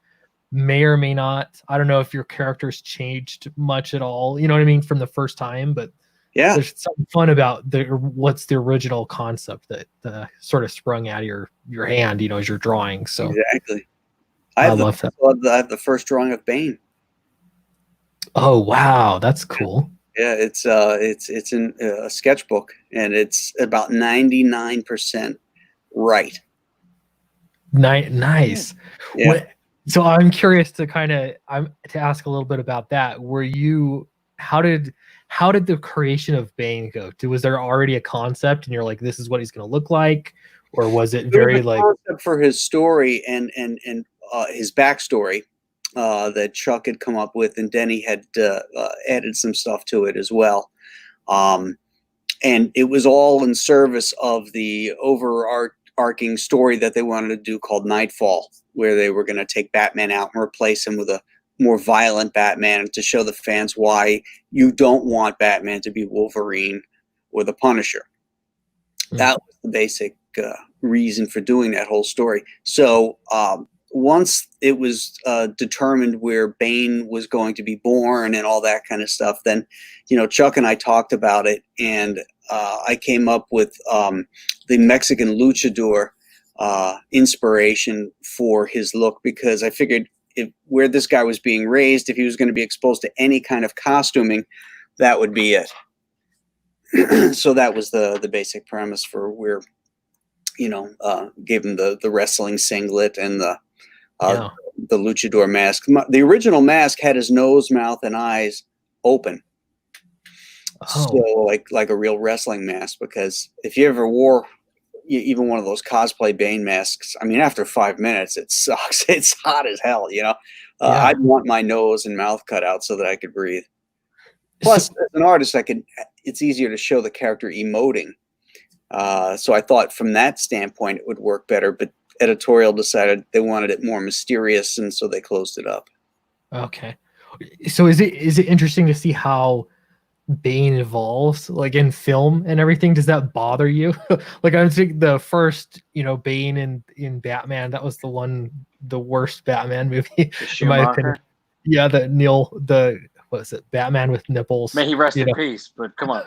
may or may not, I don't know if your character's changed much at all, you know what I mean, from the first time, but there's something fun about what's the original concept that sort of sprung out of your hand, as you're drawing. So exactly. I love that. I have the first drawing of Bane. Oh wow, that's cool. Yeah, it's in a sketchbook, and it's about 99% right. Nice. Yeah. So I'm curious to ask a little bit about that. How did the creation of Bane go? Was there already a concept and you're like, this is what he's going to look like? Or was it very like concept for his story and his backstory that Chuck had come up with, and Denny had added some stuff to it as well. And it was all in service of the overarching story that they wanted to do called Nightfall, where they were going to take Batman out and replace him with a more violent Batman to show the fans why you don't want Batman to be Wolverine or the Punisher. That was the basic reason for doing that whole story. So once it was determined where Bane was going to be born and all that kind of stuff, then, Chuck and I talked about it, and I came up with the Mexican luchador inspiration for his look, because I figured where this guy was being raised, if he was going to be exposed to any kind of costuming, that would be it. So that was the basic premise for where, gave him the wrestling singlet and the luchador mask. The original mask had his nose, mouth, and eyes open. So like a real wrestling mask, because if you ever wore even one of those cosplay Bane masks, I mean, after 5 minutes, it sucks. It's hot as hell, I'd want my nose and mouth cut out so that I could breathe. Plus, as an artist, it's easier to show the character emoting. So I thought from that standpoint, it would work better, but editorial decided they wanted it more mysterious, and so they closed it up. Okay. So is it interesting to see how Bane evolves, like in film and everything? Does that bother you? Like, I think the first, Bane in Batman, that was the worst Batman movie in my opinion. Yeah, what is it, Batman with nipples. May he rest you in know. peace. But come on.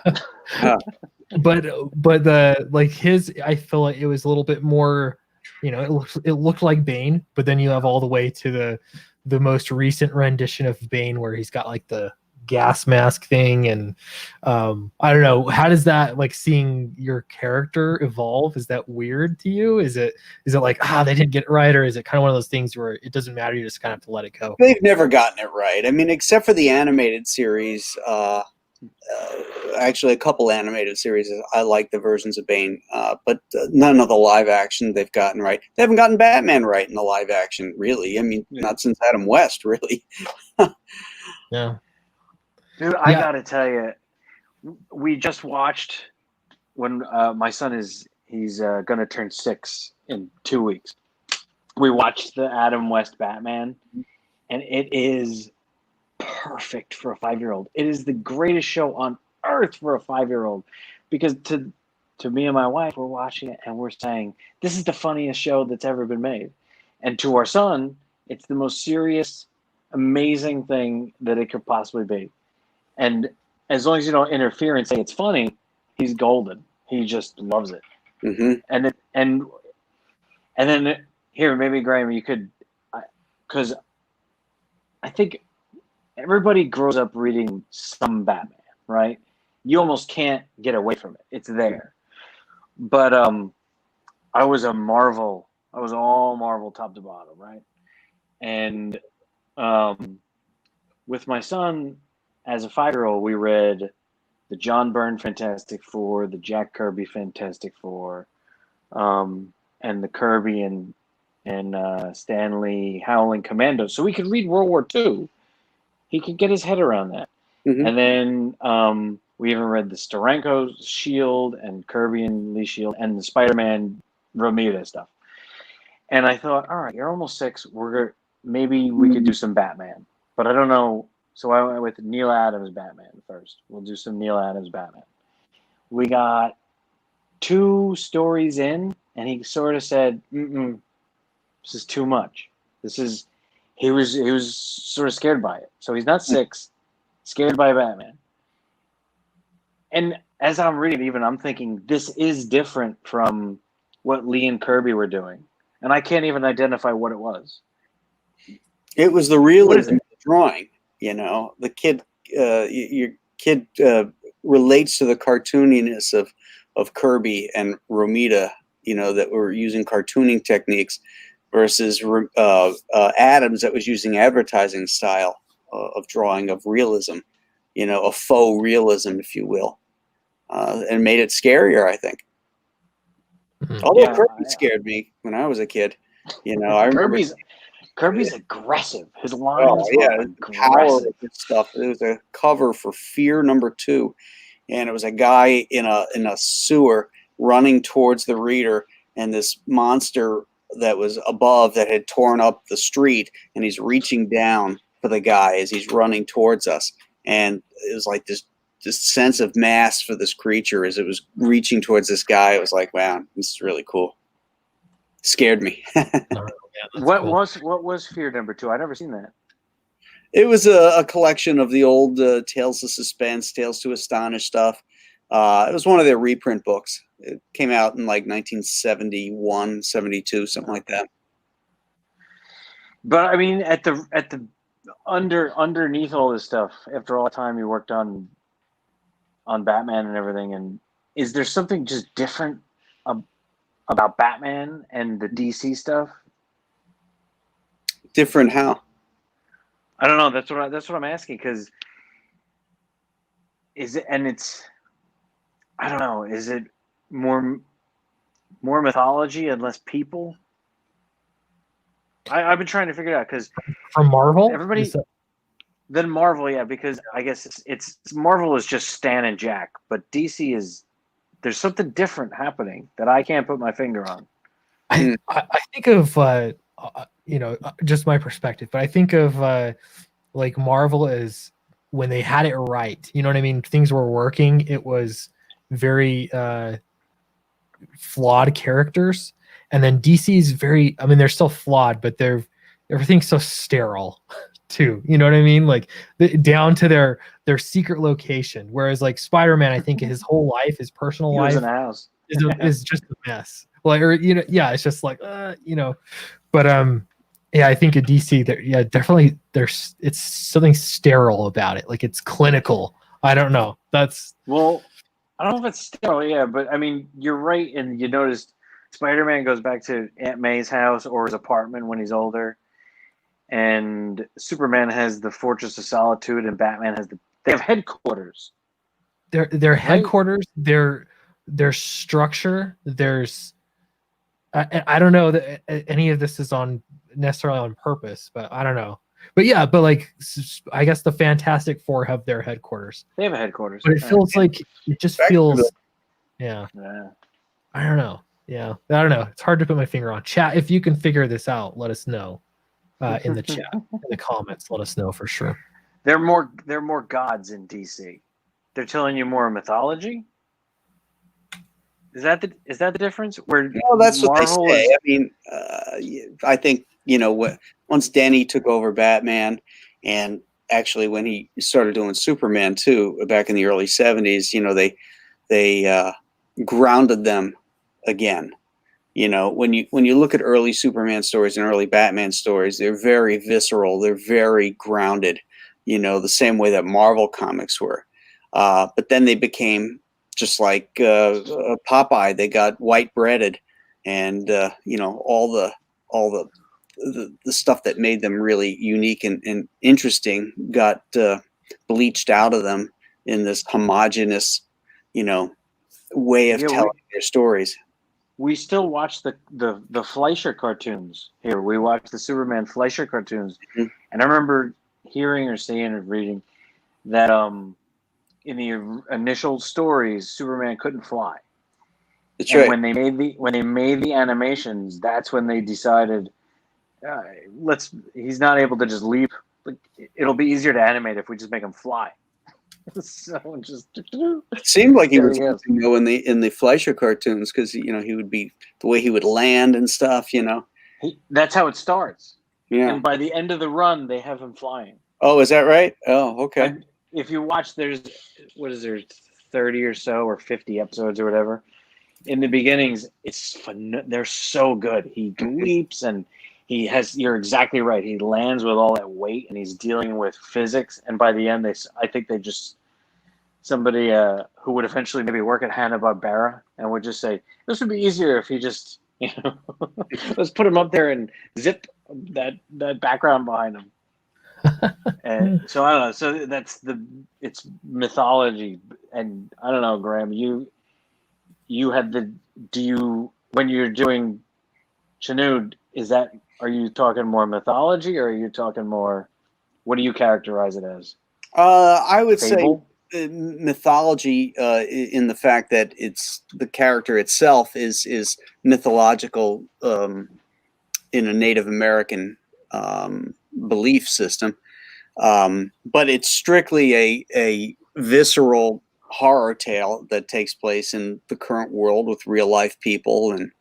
But the like his, I feel like it was a little bit more, it looked like Bane, but then you have all the way to the most recent rendition of Bane where he's got like the gas mask thing, and I don't know, how does that, like, seeing your character evolve, is that weird to you? Is it like, they didn't get it right, or is it kind of one of those things where it doesn't matter, you just kind of have to let it go? They've never gotten it right. I mean, except for the animated series. Actually, a couple animated series, I like the versions of Bane, but none of the live action they've gotten right. They haven't gotten Batman right in the live action, really. I mean, not since Adam West, really. Yeah. Dude, I gotta tell you, we just watched when my son he's gonna turn 6 in 2 weeks. We watched the Adam West Batman, and it is perfect for a 5-year-old. It is the greatest show on earth for a 5-year-old, because to me and my wife, we're watching it and we're saying, this is the funniest show that's ever been made. And to our son, it's the most serious, amazing thing that it could possibly be. And as long as you don't interfere and say it's funny, he's golden. He just loves it. Mm-hmm. And then here, maybe Graham, you could, because I think everybody grows up reading some Batman, right? You almost can't get away from it. It's there. But I was all Marvel top to bottom, right? And with my son, as a 5-year-old, we read the John Byrne Fantastic Four, the Jack Kirby Fantastic Four, and the Kirby and Stan Lee Howling Commando. So we could read World War II. He could get his head around that. Mm-hmm. And then we even read the Steranko Shield and Kirby and Lee Shield and the Spider-Man Romita stuff. And I thought, all right, you're almost 6. Maybe we could do some Batman, but I don't know. So I went with Neil Adams Batman first. We'll do some Neil Adams Batman. We got 2 stories in, and he sort of said, this is too much. He was sort of scared by it. So he's not 6, scared by Batman. And as I'm reading, even I'm thinking, this is different from what Lee and Kirby were doing. And I can't even identify what it was. It was the realism of the drawing. The kid, your kid relates to the cartooniness of Kirby and Romita, that were using cartooning techniques, versus Adams that was using advertising style of drawing, of realism, a faux realism, if you will, and made it scarier, I think. Mm-hmm. Although Kirby scared me when I was a kid. I remember Kirby's aggressive. His lines were aggressive. Power of this stuff. It was a cover for Fear #2, and it was a guy in a sewer running towards the reader, and this monster that was above that had torn up the street, and he's reaching down for the guy as he's running towards us, and it was like this sense of mass for this creature as it was reaching towards this guy. It was like, wow, this is really cool. Scared me. What was Fear #2? I've never seen that. It was a collection of the old Tales of Suspense, Tales to Astonish stuff. It was one of their reprint books. It came out in like 1971, 72, something like that. But I mean, at the underneath all this stuff, after all the time you worked on Batman and everything, and is there something just different about Batman and the DC stuff? Different how? I don't know. That's what I'm asking, because is it, and it's, I don't know, is it more mythology and less people? I've been trying to figure it out, because From Marvel, then Marvel, yeah, because I guess it's Marvel is just Stan and Jack, but DC there's something different happening that I can't put my finger on. I think of just my perspective, but I think of like Marvel as when they had it right. You know what I mean? Things were working. It was very flawed characters, and then DC is very. I mean, they're still flawed, but everything's so sterile. too. You know what I mean? Like down to their secret location. Whereas like Spider-Man, I think his whole life, his personal He lives life in a house. is just a mess. Like, or yeah, it's just like but yeah, I think at DC there, yeah, definitely it's something sterile about it. Like it's clinical. I don't know. That's Well, I don't know if it's sterile, yeah, but I mean, you're right, and you noticed Spider-Man goes back to Aunt May's house or his apartment when he's older, and Superman has the Fortress of Solitude, and Batman has they have headquarters. their headquarters, their structure. There's I don't know that any of this is on necessarily on purpose, but I don't know. But yeah, but like I guess the Fantastic Four have their headquarters, They have a headquarters. but it feels like it just feels, yeah. I don't know. Yeah, I don't know. It's hard to put my finger on. Chat, if you can figure this out, let us know in the chat, in the comments. Let us know for sure. They're more gods in DC. They're telling you more mythology. Is that the difference? Where Well, that's what they Marvel say. is- I mean, I think once Danny took over Batman, and actually when he started doing Superman too, back in the early '70s, they grounded them again. When you look at early Superman stories and early Batman stories, they're very visceral. They're very grounded. The same way that Marvel comics were. But then they became just like Popeye. They got white breaded, and all the stuff that made them really unique and interesting got bleached out of them in this homogenous, way of telling their stories. We still watch the Fleischer cartoons here. We watch the Superman Fleischer cartoons, and I remember hearing or seeing or reading that in the initial stories, Superman couldn't fly. That's and right. When they made the animations, that's when they decided he's not able to just leap. Like, it'll be easier to animate if we just make him fly. So just it seemed like he there was he is. in the Fleischer cartoons because he would be the way he would land and stuff. That's how it starts. Yeah. And by the end of the run, they have him flying. Oh, is that right? Oh, okay. And if you watch, there's 30 or so or 50 episodes or whatever. In the beginnings, they're so good. He leaps and you're exactly right. He lands with all that weight and he's dealing with physics. And by the end, I think somebody who would eventually maybe work at Hanna-Barbera and would just say, this would be easier if he just, let's put him up there and zip that background behind him. And so I don't know. So it's mythology. And I don't know, Graham, you had when you're doing Chanud, are you talking more mythology or are you talking more, what do you characterize it as? I would Fable? say mythology in the fact that it's the character itself is mythological in a Native American belief system, but it's strictly a visceral horror tale that takes place in the current world with real life people. And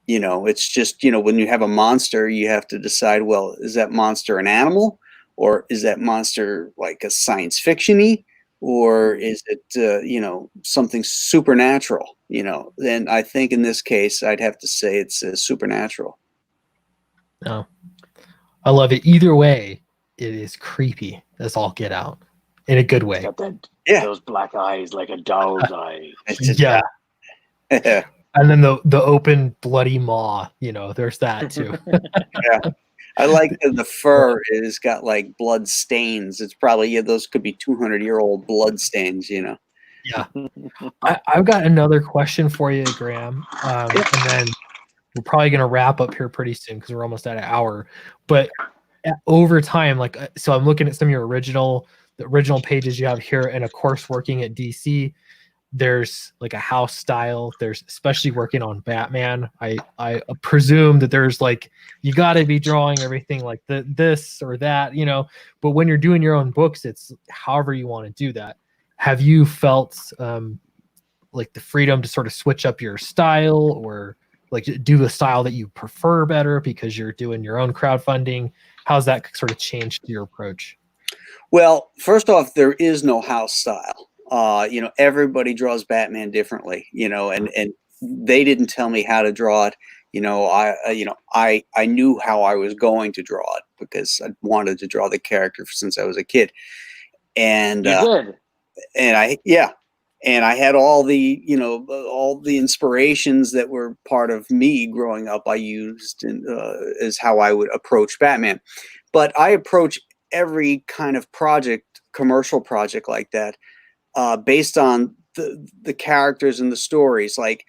it's just when you have a monster, you have to decide, well, is that monster an animal, or is that monster like a science fiction-y, or is it something supernatural? Then I think in this case I'd have to say it's supernatural. No, I love it. Either way, it is creepy as all get out in a good way. Those black eyes like a doll's eye. Yeah. And then the open bloody maw, there's that too. Yeah. I like the fur is got like blood stains. It's probably, those could be 200-year-old blood stains, Yeah. I've got another question for you, Graham. And then we're probably going to wrap up here pretty soon because we're almost at an hour. But over time, so I'm looking at some of your original pages you have here, and of course, working at DC, there's like a house style. There's, especially working on Batman, I presume that there's you got to be drawing everything like this or that, But when you're doing your own books, it's however you want to do that. Have you felt like the freedom to sort of switch up your style, or like do a style that you prefer better because you're doing your own crowdfunding? How's that sort of changed your approach? Well, first off, there is no house style. Everybody draws Batman differently, and they didn't tell me how to draw it. I knew how I was going to draw it because I wanted to draw the character since I was a kid. And You did. and I had all the inspirations that were part of me growing up. I used as how I would approach Batman, but I approach every kind of commercial project like that, based on the characters and the stories. Like,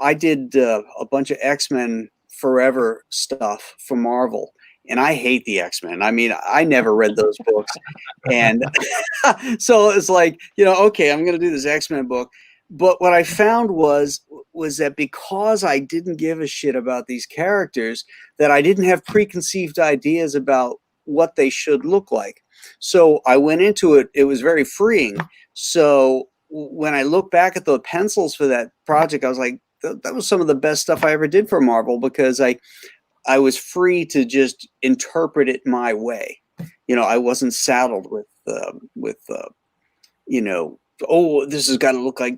I did a bunch of X-Men Forever stuff for Marvel, and I hate the X-Men. I mean, I never read those books. And so it's like, okay, I'm going to do this X-Men book. But what I found was that because I didn't give a shit about these characters, that I didn't have preconceived ideas about what they should look like. So I went into it. It was very freeing. So when I look back at the pencils for that project, I was like, that was some of the best stuff I ever did for Marvel, because I was free to just interpret it my way. I wasn't saddled with oh, this has got to look like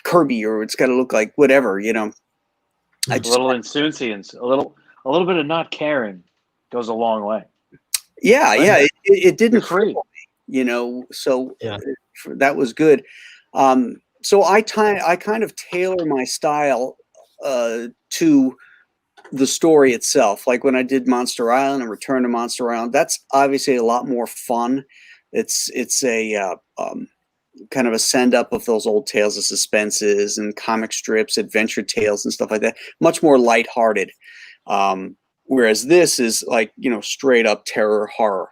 Kirby, or it's got to look like whatever. I A little insouciance, a little bit of not caring goes a long way. Yeah, Right? yeah. It didn't free. So Yeah. that was good. So I kind of tailor my style to the story itself. Like when I did Monster Island and Return to Monster Island, that's obviously a lot more fun. It's a kind of a send up of those old Tales of Suspenses and comic strips, adventure tales and stuff like that. Much more lighthearted. Whereas this is like, straight up terror horror.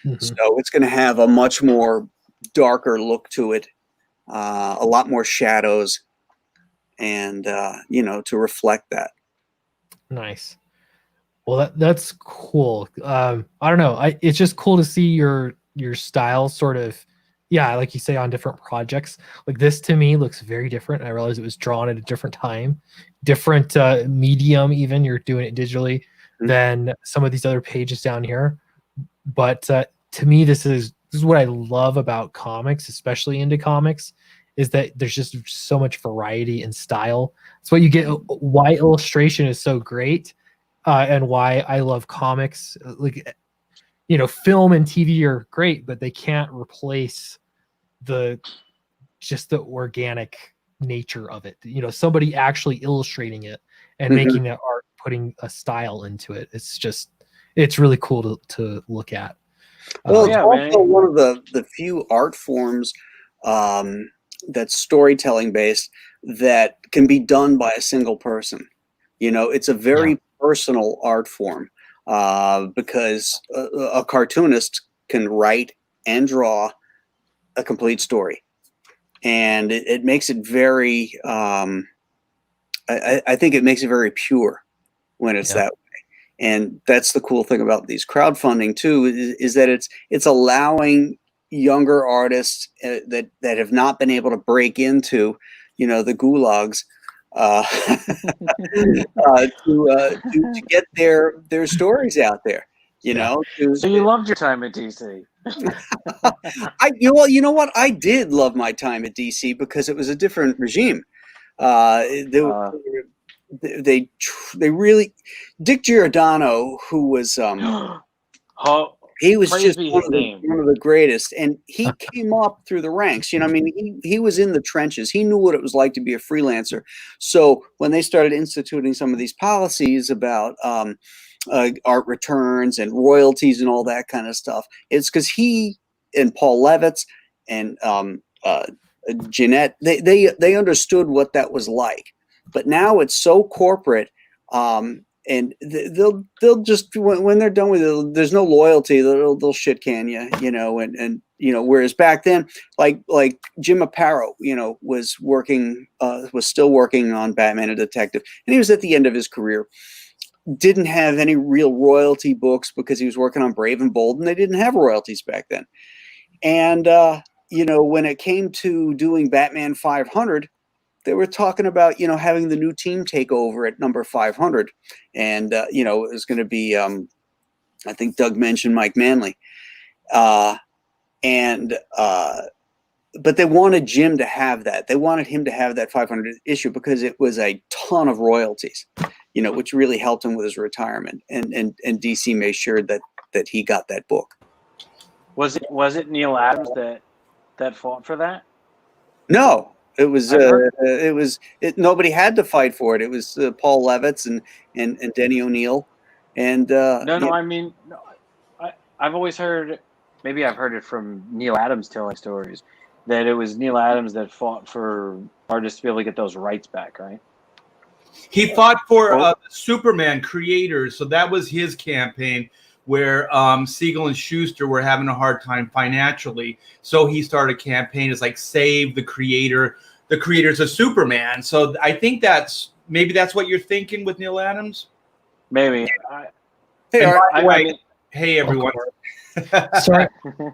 Mhm. So it's going to have a much more darker look to it, a lot more shadows, and to reflect that. Nice. Well, that's cool. I don't know. It's just cool to see your style sort of, yeah, like you say, on different projects. Like this to me looks very different. I realized it was drawn at a different time, different medium. Even you're doing it digitally than some of these other pages down here. But to me, this is what I love about comics, especially indie comics, is that there's just so much variety in style. It's what you get. Why illustration is so great, and why I love comics. Like, film and TV are great, but they can't replace the organic nature of it. Somebody actually illustrating it and making that art, putting a style into it. It's really cool to look at. Well, it's Yeah, also man. one of the few art forms that's storytelling based that can be done by a single person. It's a very personal art form, because a cartoonist can write and draw a complete story, and it makes it very. I think it makes it very pure when it's that way. And that's the cool thing about these crowdfunding too, is that it's allowing younger artists that have not been able to break into, the gulags, to get their stories out there. So you loved your time at DC. You know what? I did love my time at DC because it was a different regime. They really, Dick Giordano, who was he was just one of the greatest, and he came up through the ranks. I mean, he was in the trenches. He knew what it was like to be a freelancer. So when they started instituting some of these policies about art returns and royalties and all that kind of stuff, it's because he and Paul Levitz and Jeanette, they understood what that was like. But now it's so corporate, and they'll just, when they're done with it, there's no loyalty. They'll shit can you, and whereas back then, like Jim Aparo, was still working on Batman and Detective, and he was at the end of his career. Didn't have any real royalty books because he was working on Brave and Bold, and they didn't have royalties back then. And when it came to doing Batman 500. they were talking about, having the new team take over at number 500, and it was going to be, I think Doug mentioned Mike Manley, and but they wanted Jim to have that. They wanted him to have that 500 issue because it was a ton of royalties, which really helped him with his retirement. And DC made sure that he got that book. Was it Neil Adams that fought for that? No, it was nobody had to fight for it. It was Paul Levitz and Denny O'Neil, and I mean, I've always heard, maybe I've heard it from Neil Adams telling stories, that it was Neil Adams that fought for artists to be able to get those rights back, right? He fought for the Superman creators, so that was his campaign, where Siegel and Schuster were having a hard time financially. So he started a campaign as like save the creators of Superman. So I think maybe that's what you're thinking with Neil Adams. Maybe. Hey everyone. Sorry,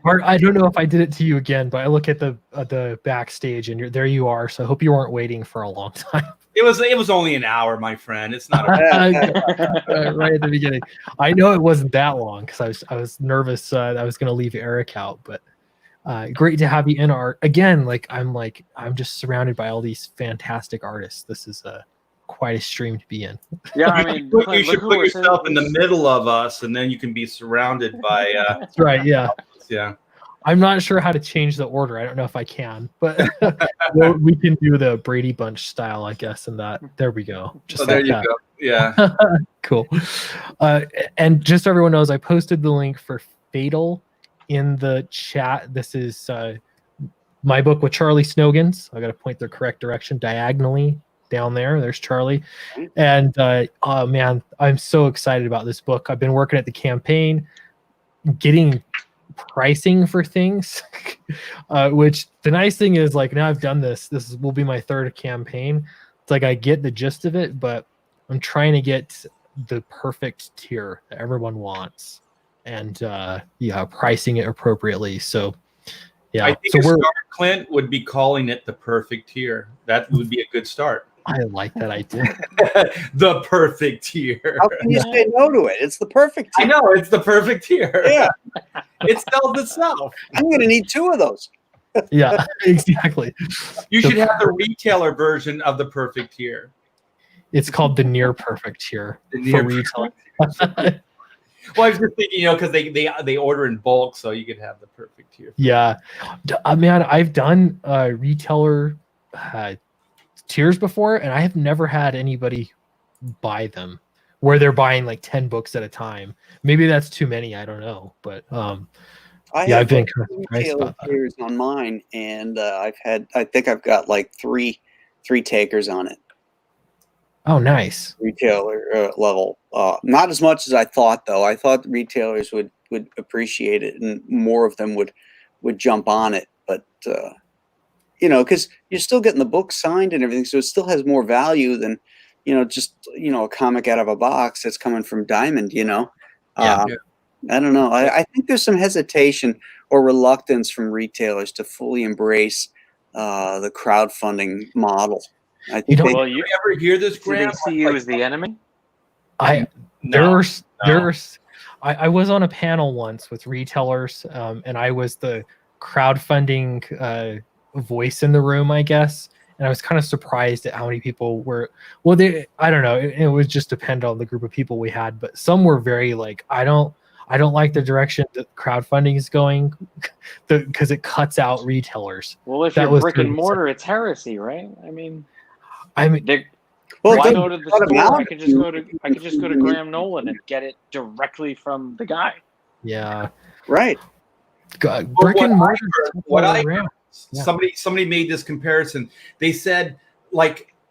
Mark, I don't know if I did it to you again, but I look at the backstage and there you are. So I hope you weren't waiting for a long time. It was only an hour, my friend. It's not right at the beginning. I know it wasn't that long because I was nervous I was going to leave Eric out, but great to have you in art again. I'm just surrounded by all these fantastic artists. This is quite a stream to be in. Yeah, I mean, you should put yourself in the middle of us, and then you can be surrounded by. That's right. Yeah. Yeah. I'm not sure how to change the order. I don't know if I can, but we can do the Brady Bunch style, I guess. And there we go. Just there you go. Yeah. Cool. And just so everyone knows, I posted the link for Fatal in the chat. This is my book with Charlie Snogans. I got to point the correct direction diagonally down there. There's Charlie. And oh man, I'm so excited about this book. I've been working at the campaign, getting pricing for things, which the nice thing is, now I've done this will be my third campaign. It's I get the gist of it, but I'm trying to get the perfect tier that everyone wants and pricing it appropriately. So yeah, I think start, Clint, would be calling it the perfect tier. That would be a good start. I like that idea. The perfect tier. How can you say no to it? It's the perfect tier. I know, it's the perfect tier. Yeah. It sells itself. I'm going to need 2 of those. Yeah, exactly. You should have the retailer version of the perfect tier. It's called the near perfect tier for retail. Well, I was just thinking, because they order in bulk, so you could have the perfect tier. Yeah, man, I've done retailer tiers before, and I have never had anybody buy them where they're buying 10 books at a time. Maybe that's too many. I don't know, but I've been retail tiers on mine, and I think I've got 3 takers on it. Oh, nice. Retailer level. Not as much as I thought, though. I thought the retailers would appreciate it and more of them would jump on it. But, because you're still getting the book signed and everything, so it still has more value than, just, a comic out of a box that's coming from Diamond, I don't know. I think there's some hesitation or reluctance from retailers to fully embrace the crowdfunding model. I think you ever hear this, Graham? Do they see you as the enemy? I was on a panel once with retailers, and I was the crowdfunding voice in the room, I guess. And I was kind of surprised at how many people were. Well, I don't know. It would just depend on the group of people we had, but some were very I don't like the direction that crowdfunding is going because it cuts out retailers. Well, if you're brick and mortar, it's heresy, right? I mean, well, I go to the store. I could just go to Graham Nolan and get it directly from the guy. Yeah, right. Brick and mortar. Somebody made this comparison. They said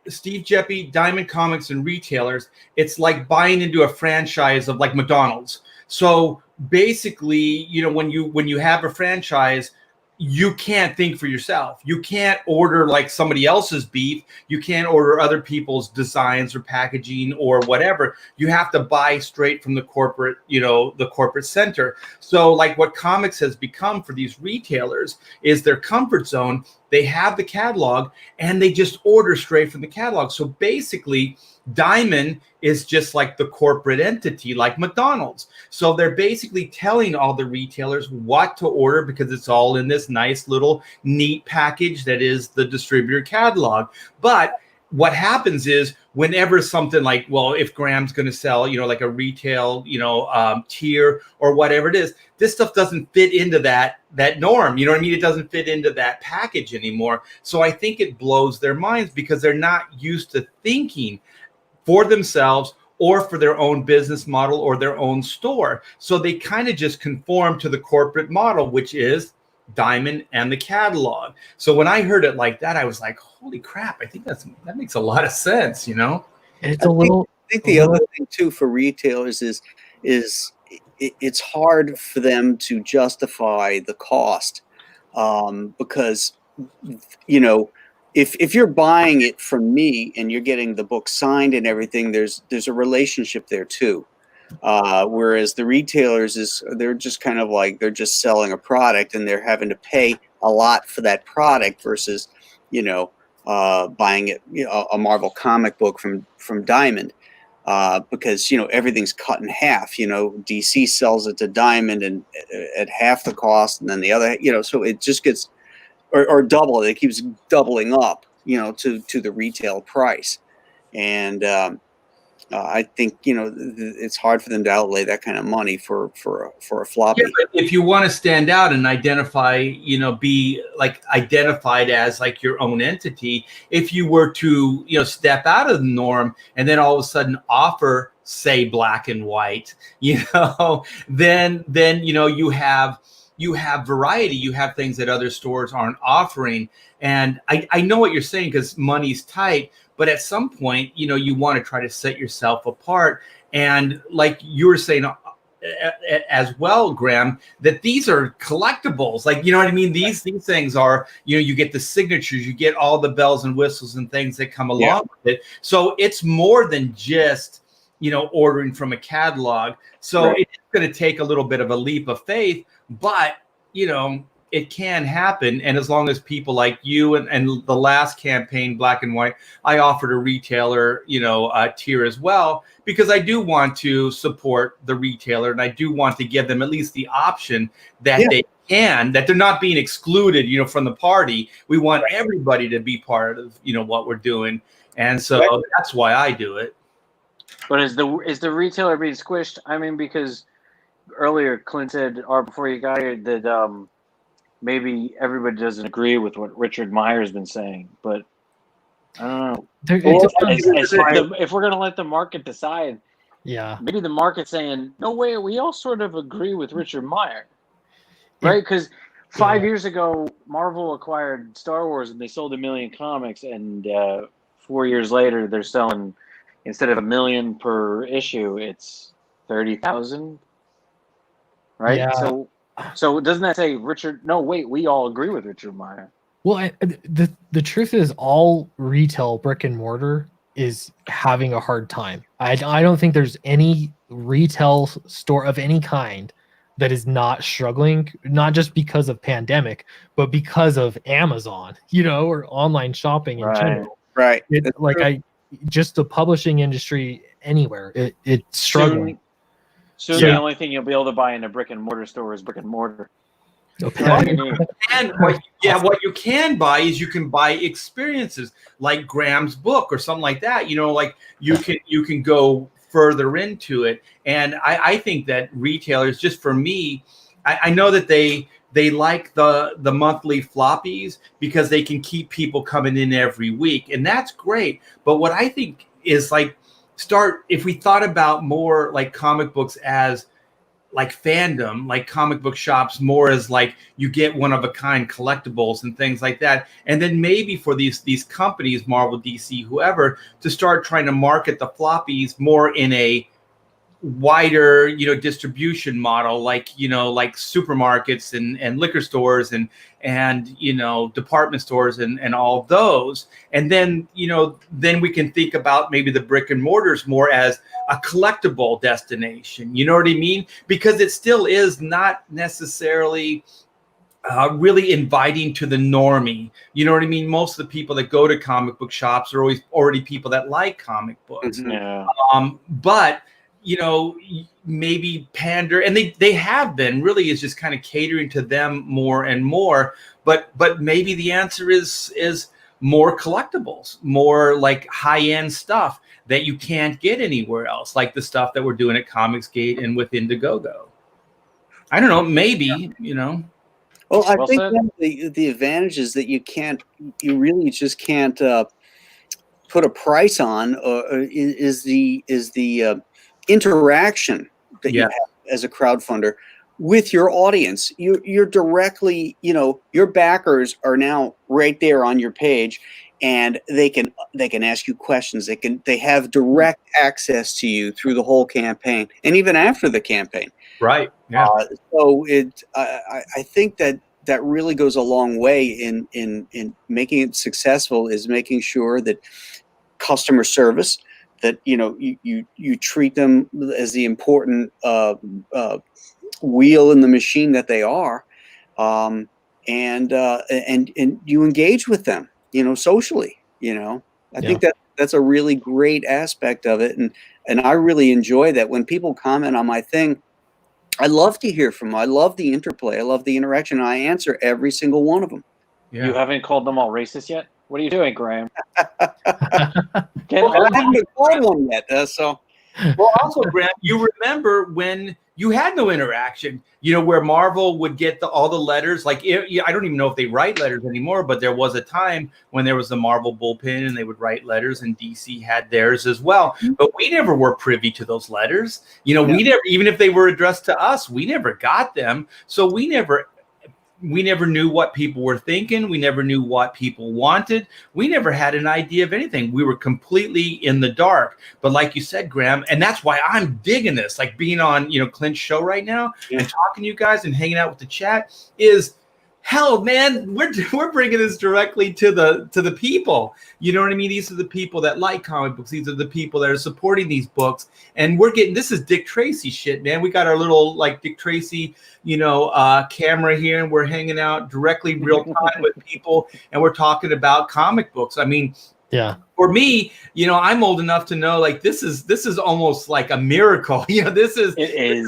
Steve Jeppy, Diamond Comics, and retailers. It's like buying into a franchise of McDonald's. So basically, when you have a franchise, you can't think for yourself. You can't order somebody else's beef. You can't order other people's designs or packaging or whatever. You have to buy straight from the corporate, the corporate center. So what comics has become for these retailers is their comfort zone. they have the catalog and they just order straight from the catalog. So basically, Diamond is just like the corporate entity, like McDonald's. So they're basically telling all the retailers what to order because it's all in this nice little neat package that is the distributor catalog. But what happens is whenever something like, well, if Graham's going to sell, like a retail, tier or whatever it is, this stuff doesn't fit into that norm. You know what I mean? It doesn't fit into that package anymore. So I think it blows their minds because they're not used to thinking for themselves or for their own business model or their own store. So they kind of just conform to the corporate model, which is Diamond and the catalog. So when I heard it like that, I was like, holy crap, I think that makes a lot of sense, It's a little. I think the other thing too for retailers is it's hard for them to justify the cost because if you're buying it from me and you're getting the book signed and everything, there's a relationship there too. Whereas the retailers they're just kind of like they're just selling a product and they're having to pay a lot for that product versus buying it a Marvel comic book from Diamond because everything's cut in half. DC sells it to Diamond and at half the cost, and then the other so it just gets or double. It keeps doubling up to the retail price, and I think it's hard for them to outlay that kind of money for a floppy. Yeah, but if you want to stand out and identify, be like identified as like your own entity, if you were to step out of the norm and then all of a sudden offer, say, black and white, then you have variety. You have things that other stores aren't offering. And I know what you're saying because money's tight. But at some point, you want to try to set yourself apart. And like you were saying as well, Graham, that these are collectibles. Like, you know what I mean? These things are, you get the signatures, you get all the bells and whistles and things that come along with it. So it's more than just, ordering from a catalog. So Right. It's going to take a little bit of a leap of faith, but, it can happen. And as long as people like you and the last campaign, Black and White, I offered a retailer, tier as well, because I do want to support the retailer and I do want to give them at least the option that that they're not being excluded, from the party. We want everybody to be part of, what we're doing. And so that's why I do it. But is the retailer being squished? I mean, because earlier Clint said, or before you got here, that maybe everybody doesn't agree with what Richard Meyer's been saying, but I don't know. If we're going to let the market decide, maybe the market's saying, no way, we all sort of agree with Richard Meyer, right? Because 5 years ago, Marvel acquired Star Wars and they sold 1 million comics, and 4 years later, they're selling, instead of 1 million per issue, it's 30,000, right? Yeah. So doesn't that say Richard? No, wait, we all agree with Richard Meyer. Well, the truth is, all retail brick and mortar is having a hard time. I don't think there's any retail store of any kind that is not struggling, not just because of pandemic, but because of Amazon, or online shopping in general. Right. Just the publishing industry anywhere, it's struggling. Soon the only thing you'll be able to buy in a brick and mortar store is brick and mortar. Okay. And what you can buy is you can buy experiences like Graham's book or something like that. Like you can go further into it. And I think that retailers, just for me, I know that they like the monthly floppies because they can keep people coming in every week, and that's great. But what I think is if we thought about more like comic books as like fandom, like comic book shops more as like you get one of a kind collectibles and things like that. And then maybe for these companies, Marvel, DC, whoever, to start trying to market the floppies more in a wider, distribution model, like supermarkets and liquor stores and department stores and all of those. And then, then we can think about maybe the brick and mortars more as a collectible destination. You know what I mean? Because it still is not necessarily really inviting to the normie. You know what I mean? Most of the people that go to comic book shops are always already people that like comic books. Mhm. Yeah. But you know, maybe pander, and they have been really is just kind of catering to them more and more. But maybe the answer is more collectibles, more like high end stuff that you can't get anywhere else, like the stuff that we're doing at Comicsgate and with Indiegogo. I don't know, maybe, you know. Well, I Well think said. one of the advantage is that you really just can't put a price on, is the interaction that you Yeah. have as a crowdfunder with your audience. You're directly, your backers are now right there on your page, and they can ask you questions. They have direct access to you through the whole campaign and even after the campaign. Right. Yeah. So I think that really goes a long way in making it successful, is making sure that customer service, that you treat them as the important wheel in the machine that they are, and you engage with them, socially. I think that's a really great aspect of it, and I really enjoy that when people comment on my thing. I love to hear from them. I love the interplay. I love the interaction. I answer every single one of them. Yeah. You haven't called them all racist yet? What are you doing, Graham? Get Well, I on. haven't called one yet, so. Well, also, Grant, you remember when you had no interaction, where Marvel would get all the letters. Like, I don't even know if they write letters anymore, but there was a time when there was the Marvel bullpen and they would write letters, and DC had theirs as well. But we never were privy to those letters. We never, even if they were addressed to us, we never got them. So we never knew what people were thinking. We never knew what people wanted. We never had an idea of anything. We were completely in the dark. But like you said, Graham, and that's why I'm digging this, like being on, Clint's show right now and talking to you guys and hanging out with the chat is, hell, man, we're bringing this directly to the people. You know what I mean? These are the people that like comic books. These are the people that are supporting these books. And this is Dick Tracy shit, man. We got our little like Dick Tracy, camera here, and we're hanging out directly real time with people, and we're talking about comic books. I mean, Yeah. For me, I'm old enough to know like this is almost like a miracle. This is a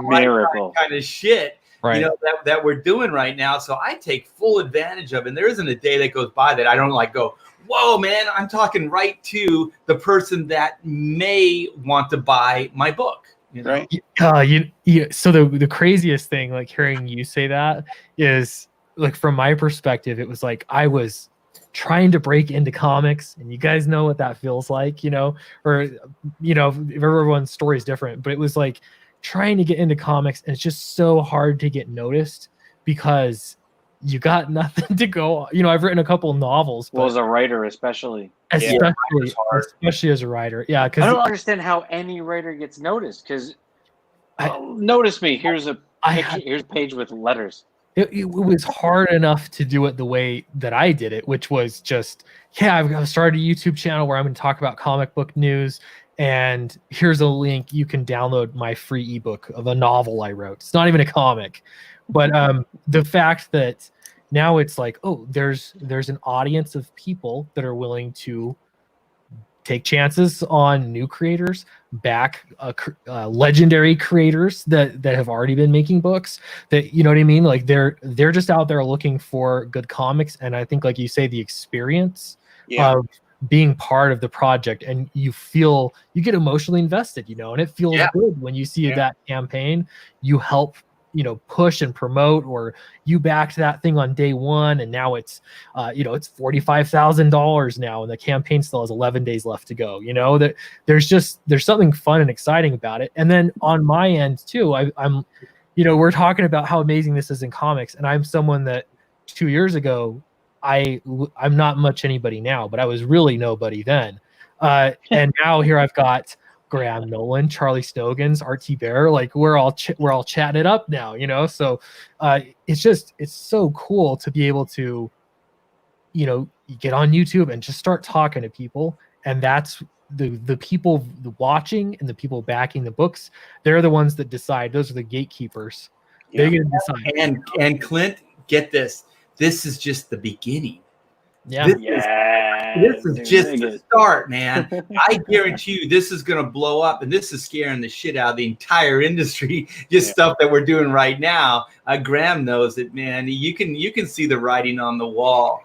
miracle kind of shit. Right. That we're doing right now. So I take full advantage of it. And there isn't a day that goes by that I don't like go, whoa, man, I'm talking right to the person that may want to buy my book. Right. So the craziest thing, like hearing you say that, is like from my perspective, it was like I was trying to break into comics, and you guys know what that feels like, everyone's story is different, but it was like trying to get into comics, and it's just so hard to get noticed because you got nothing to go. I've written a couple novels, but as a writer, especially as a writer, yeah. Because I don't understand how any writer gets noticed. Because notice me. Here's a page with letters. It was hard enough to do it the way that I did it, which was just, I've started a YouTube channel where I'm going to talk about comic book news. And here's a link. You can download my free ebook of a novel I wrote. It's not even a comic, but the fact that now it's like, oh, there's an audience of people that are willing to take chances on new creators, back legendary creators that have already been making books. That, you know what I mean? Like they're just out there looking for good comics, and I think, like you say, the experience of being part of the project, and you get emotionally invested, and it feels good when you see that campaign. You help, push and promote, or you backed that thing on day one, and now it's it's $45,000 now, and the campaign still has 11 days left to go. That there's something fun and exciting about it. And then on my end too, I'm we're talking about how amazing this is in comics, and I'm someone that 2 years ago, I'm not much anybody now, but I was really nobody then. And now here I've got Graham Nolan, Charlie Snogans, RT Bear, like we're all chatting it up now, So it's so cool to be able to, you get on YouTube and just start talking to people, and that's the people watching and the people backing the books. They're the ones that decide. Those are the gatekeepers. They're gonna decide. And Clint, get this. This is just the beginning. Yeah. This is just the start, man. I guarantee you this is going to blow up, and this is scaring the shit out of the entire industry. Just stuff that we're doing right now. Graham knows it, man. You can see the writing on the wall.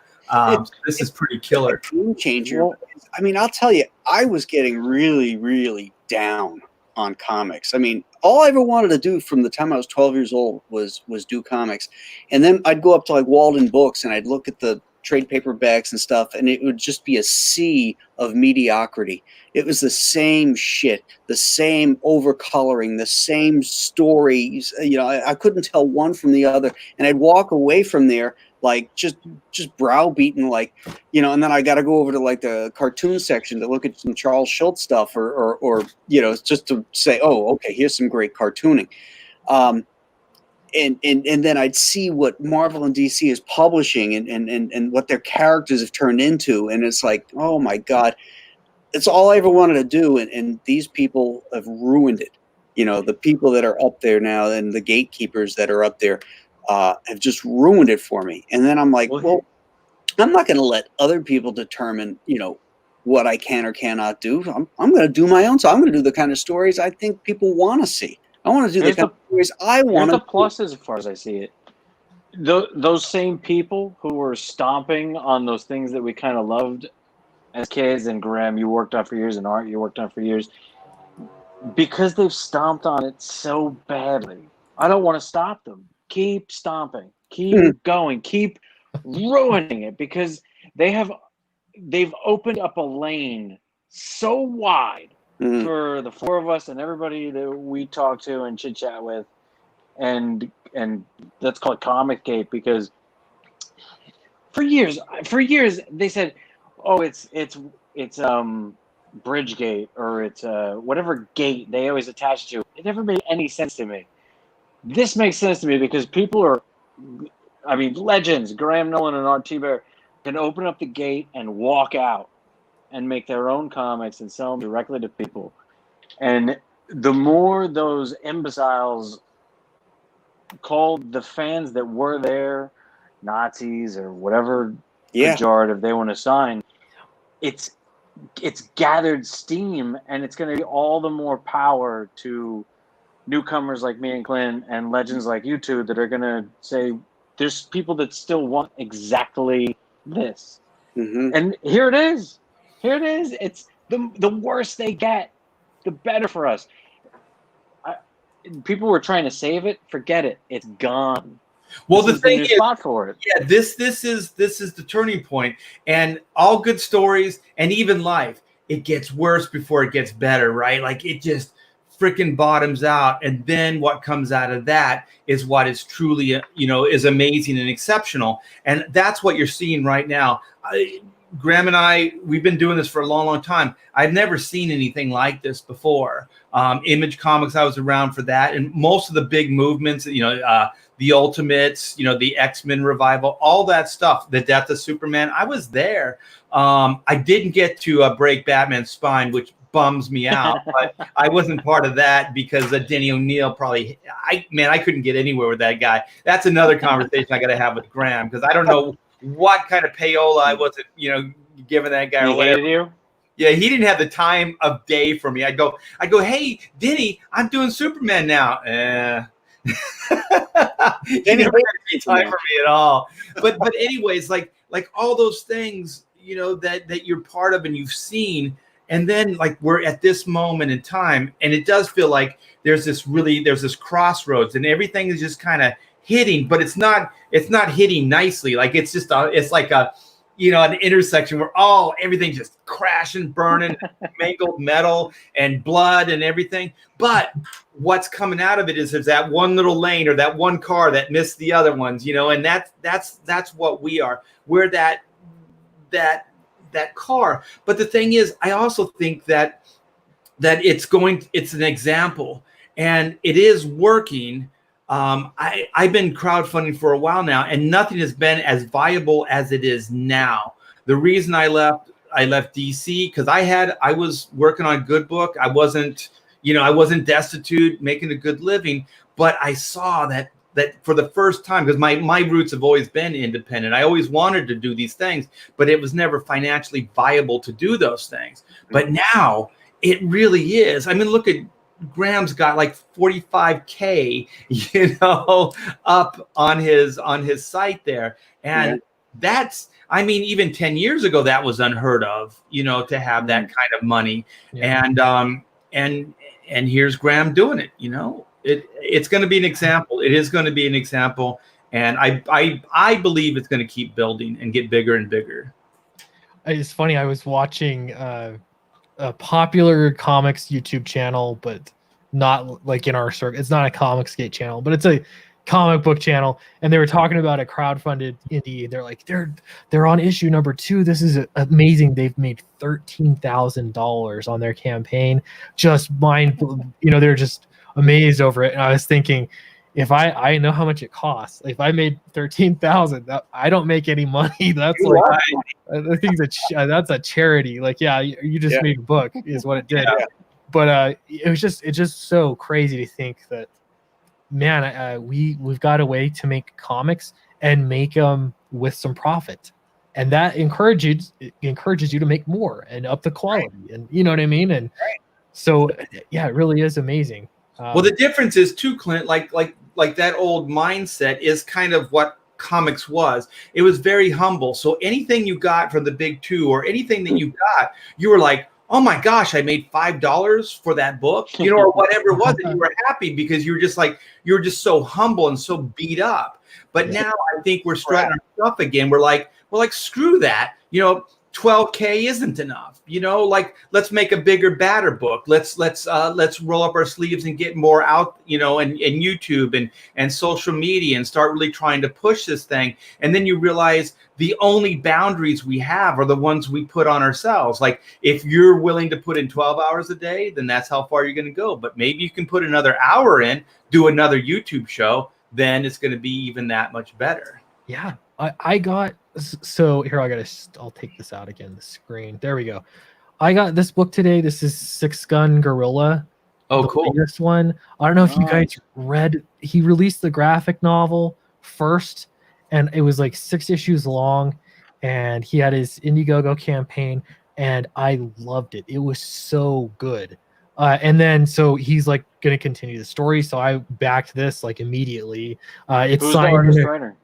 This is pretty killer. Game changer. I mean, I'll tell you, I was getting really, really down on comics. I mean, all I ever wanted to do from the time I was 12 years old was do comics. And then I'd go up to like Walden Books and I'd look at the trade paperbacks and stuff, and it would just be a sea of mediocrity. It was the same shit, the same overcoloring, the same stories. You know, I couldn't tell one from the other, and I'd walk away from there like just browbeaten, like, you know. And then I got to go over to like the cartoon section to look at some Charles Schultz stuff, or you know, just to say, oh, okay, here's some great cartooning. And then I'd see what Marvel and DC is publishing and what their characters have turned into. And it's like, oh my God, it's all I ever wanted to do. And these people have ruined it. You know, the people that are up there now and the gatekeepers that are up there have just ruined it for me. And then I'm like, well, I'm not going to let other people determine, you know, what I can or cannot do. I'm going to do my own. So I'm going to do the kind of stories I think people want to see. I want to do the kind of stories I want. The pluses, as far as I see it, those same people who were stomping on those things that we kind of loved as kids, and Graham, you worked on for years, and Art, you worked on for years, because they've stomped on it so badly. I don't want to stop them. Keep stomping, keep going, keep ruining it, because they've opened up a lane so wide. For the four of us and everybody that we talk to and chit chat with, and let's call it Comic Gate, because for years they said, oh, it's Bridgegate, or it's whatever gate they always attach to. It never made any sense to me. This makes sense to me because people are, I mean, legends. Graham Nolan and Art T-Bear can open up the gate and walk out and make their own comics and sell them directly to people. And the more those imbeciles called the fans that were there Nazis or whatever pejorative they want to assign, it's gathered steam, and it's going to be all the more power to newcomers like me and Clint and legends like you two that are going to say, there's people that still want exactly this. And here it is. Here it is. It's the worse they get, the better for us. People were trying to save it. Forget it. It's gone. Well, the thing is, spot for it. Yeah, this is the turning point, and all good stories, and even life, it gets worse before it gets better, right? Like it just freaking bottoms out, and then what comes out of that is what is truly, is amazing and exceptional, and that's what you're seeing right now. Graham and I, we've been doing this for a long, long time. I've never seen anything like this before. Image Comics, I was around for that. And most of the big movements, the Ultimates, the X-Men revival, all that stuff, the death of Superman, I was there. I didn't get to break Batman's spine, which bums me out, but I wasn't part of that because Denny O'Neil probably, I couldn't get anywhere with that guy. That's another conversation I got to have with Graham, because I don't know what kind of payola I wasn't, giving that guy. He hated you? Yeah, he didn't have the time of day for me. I go, hey, Denny, I'm doing Superman now. He never had any time for me at all. But anyways, like all those things, that you're part of and you've seen, and then like we're at this moment in time, and it does feel like there's this crossroads, and everything is just kind of hitting, but it's not hitting nicely. Like it's just it's like an intersection where everything just crashing, burning, mangled metal and blood and everything. But what's coming out of it is that one little lane or that one car that missed the other ones, and that's what we are. We're that car. But the thing is, I also think that it's an example, and it is working. I've been crowdfunding for a while now, and nothing has been as viable as it is now. The reason I left DC because I was working on Good Book. I wasn't destitute, making a good living, but I saw that that for the first time, because my roots have always been independent. I always wanted to do these things, but it was never financially viable to do those things. But now it really is. I mean, look at Graham's got like 45K, up on his site there. And that's, I mean, even 10 years ago, that was unheard of, to have that kind of money. Yeah. And here's Graham doing it, it's going to be an example. It is going to be an example. And I believe it's going to keep building and get bigger and bigger. It's funny. I was watching a popular comics YouTube channel, but not like in our circle. It's not a Comicsgate channel, but it's a comic book channel. And they were talking about a crowdfunded indie. They're like, they're on issue number 2. This is amazing. They've made $13,000 on their campaign. Just they're just amazed over it. And I was thinking, if I know how much it costs, if I made 13,000, I don't make any money. That's like, I think that's a charity. Like, yeah, you just made a book is what it did. Yeah. But it's just so crazy to think that, man, we've got a way to make comics and make them with some profit, and that encourages you to make more and up the quality, and you know what I mean. And so, yeah, it really is amazing. Well, the difference is too, Clint, like that old mindset is kind of what comics was. It was very humble. So anything you got from the big 2 or anything that you got, you were like, oh my gosh, I made $5 for that book, or whatever it was, and you were happy because you were just so humble and so beat up. But now I think we're strutting our stuff again. We're like, screw that. 12K isn't enough. Like, let's make a bigger, badder book. Let's roll up our sleeves and get more out, and YouTube and social media and start really trying to push this thing. And then you realize the only boundaries we have are the ones we put on ourselves. Like, if you're willing to put in 12 hours a day, then that's how far you're going to go. But maybe you can put another hour in, do another YouTube show, then it's going to be even that much better. Yeah. I got, so here, I'll take this out again, the screen. There we go. I got this book today. This is Six Gun Gorilla. Oh, cool. This one. I don't know if you guys read, he released the graphic novel first, and it was like 6 issues long, and he had his Indiegogo campaign, and I loved it. It was so good. And then, so he's like going to continue the story. So I backed this like immediately. It's Who's the artist writer?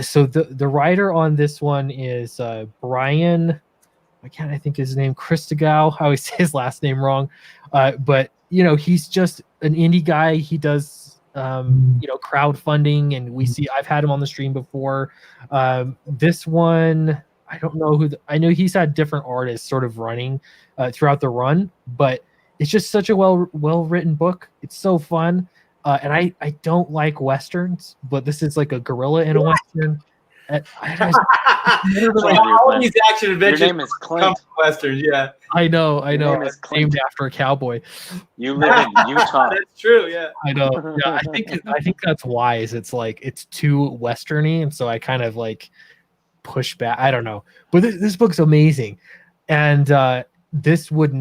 So the writer on this one is Brian. Why can't I think his name? Christogow. I always say his last name wrong. But he's just an indie guy. He does crowdfunding, and I've had him on the stream before. This one, I don't know who. I know he's had different artists sort of running throughout the run, but it's just such a well written book. It's so fun. And I don't like Westerns, but this is like a gorilla in a Western. All these action adventures. Your name is Clint. Westerns, yeah. I know. Your name is named after a cowboy. You live in Utah. That's true, yeah. I know. Yeah, I think that's wise. It's like it's too westerny, and so I kind of like push back. I don't know, but this book's amazing, and this could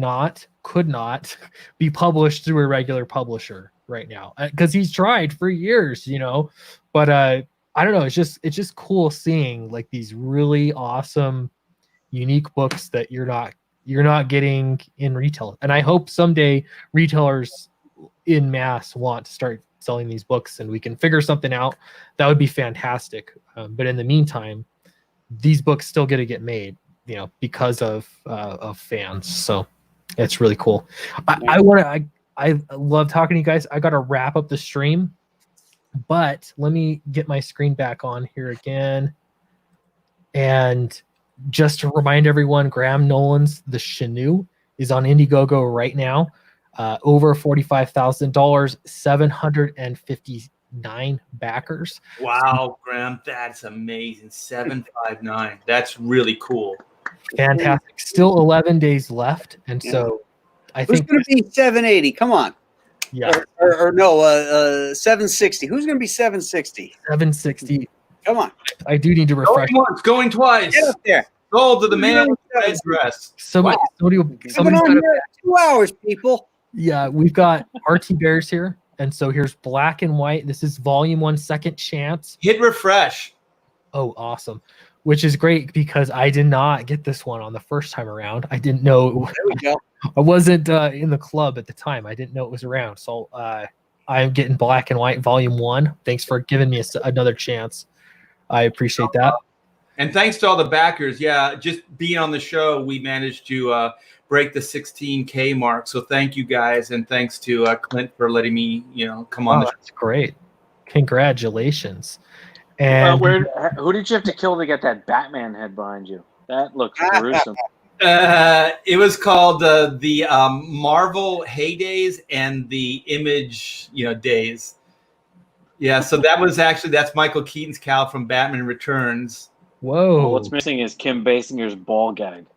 not be published through a regular publisher right now, because he's tried for years, but I don't know, it's just cool seeing like these really awesome unique books that you're not getting in retail. And I hope someday retailers in mass want to start selling these books and we can figure something out. That would be fantastic. But in the meantime, these books still get to get made, because of fans. So it's really cool. I love talking to you guys. I got to wrap up the stream, but let me get my screen back on here again. And just to remind everyone, Graham Nolan's The Chenoo is on Indiegogo right now. Over $45,000, 759 backers. Wow, Graham, that's amazing. 759. That's really cool. Fantastic. Still 11 days left, and so I Who's think going to be 780? Come on. Yeah. Or no, 760. Who's going to be 760? 760. Come on. I do need to refresh. Going once, going twice. Get up there. Sold to the man with the red dress. Somebody's Been on got here 2 hours, people. Yeah, we've got RT Bears here. And so here's black and white. This is volume 1, second chance. Hit refresh. Oh, awesome. Which is great because I did not get this one on the first time around. I didn't know. There we go. I wasn't in the club at the time. I didn't know it was around. So I'm getting black and white volume 1. Thanks for giving me another chance. I appreciate that. And thanks to all the backers. Yeah, just being on the show, we managed to break the 16K mark. So thank you guys, and thanks to Clint for letting me, come on. That's great. Congratulations. And who did you have to kill to get that Batman head behind you? That looks gruesome. It was called the Marvel Heydays and the Image, days. Yeah, so that's Michael Keaton's Cal from Batman Returns. Whoa! Well, what's missing is Kim Basinger's ball gag.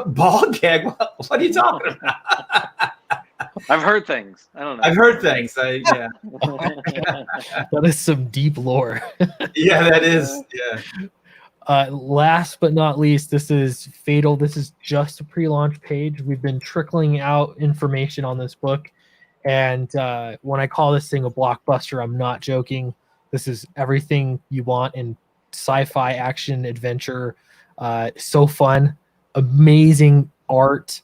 Ball gag? What are you talking about? I've heard things. I don't know. I've heard things. Yeah. That is some deep lore. Yeah, that is. Yeah. Last but not least, this is Fatal. This is just a pre-launch page. We've been trickling out information on this book, and when I call this thing a blockbuster, I'm not joking. This is everything you want in sci-fi, action, adventure. So fun, amazing art.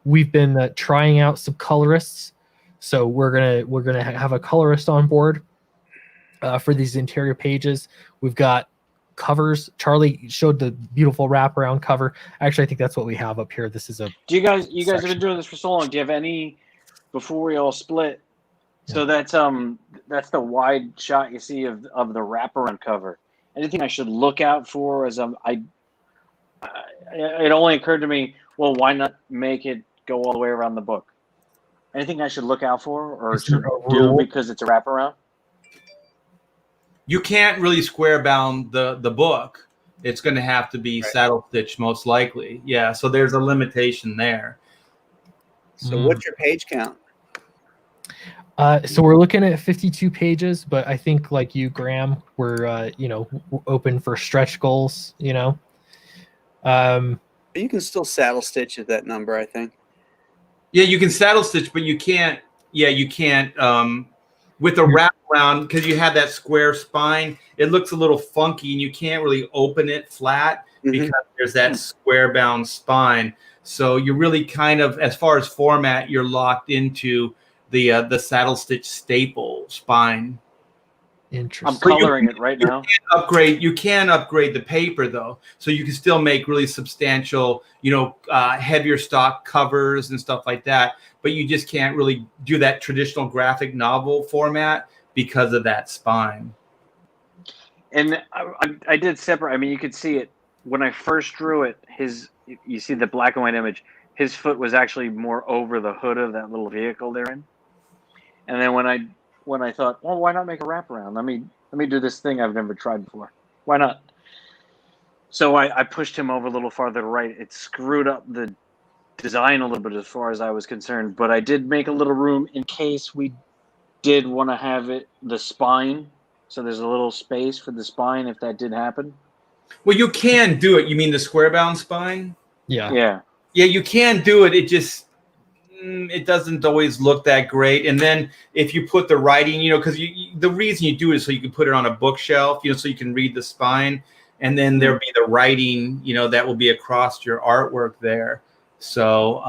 We've been trying out some colorists, so we're gonna have a colorist on board for these interior pages. We've got covers. Charlie showed the beautiful wraparound cover. Actually, I think that's what we have up here. This is a. Do you guys have been doing this for so long? Do you have any before we all split? Yeah. So that's the wide shot you see of the wraparound cover. Anything I should look out for as it only occurred to me, well, why not make it go all the way around the book? Anything I should look out for or should do because it's a wraparound? You can't really square bound the book. It's going to have to be saddle stitched most likely. Yeah, so there's a limitation there. So what's your page count? So we're looking at 52 pages, but I think like you, Graham, we're open for stretch goals. You can still saddle stitch at that number, I think. Yeah, you can saddle stitch, but you can't. Yeah, you can't with a wraparound because you have that square spine. It looks a little funky, and you can't really open it flat because there's that square bound spine. So you're really kind of, as far as format, you're locked into the saddle stitch staple spine. Interesting. I'm coloring it right now. You can upgrade the paper though, so you can still make really substantial, heavier stock covers and stuff like that. But you just can't really do that traditional graphic novel format because of that spine. And I did separate. I mean, you could see it when I first drew it. You see the black and white image. His foot was actually more over the hood of that little vehicle they're in. And then when I thought, well, why not make a wraparound? Let me do this thing I've never tried before. Why not? So I pushed him over a little farther to right. It screwed up the design a little bit as far as I was concerned, but I did make a little room in case we did want to have the spine. So there's a little space for the spine if that did happen. Well, you can do it. You mean the square bound spine? Yeah. Yeah. Yeah, you can do it. It just it doesn't always look that great. And then if you put the writing, because the reason you do it is so you can put it on a bookshelf, so you can read the spine, and then there'll be the writing, that will be across your artwork there. So,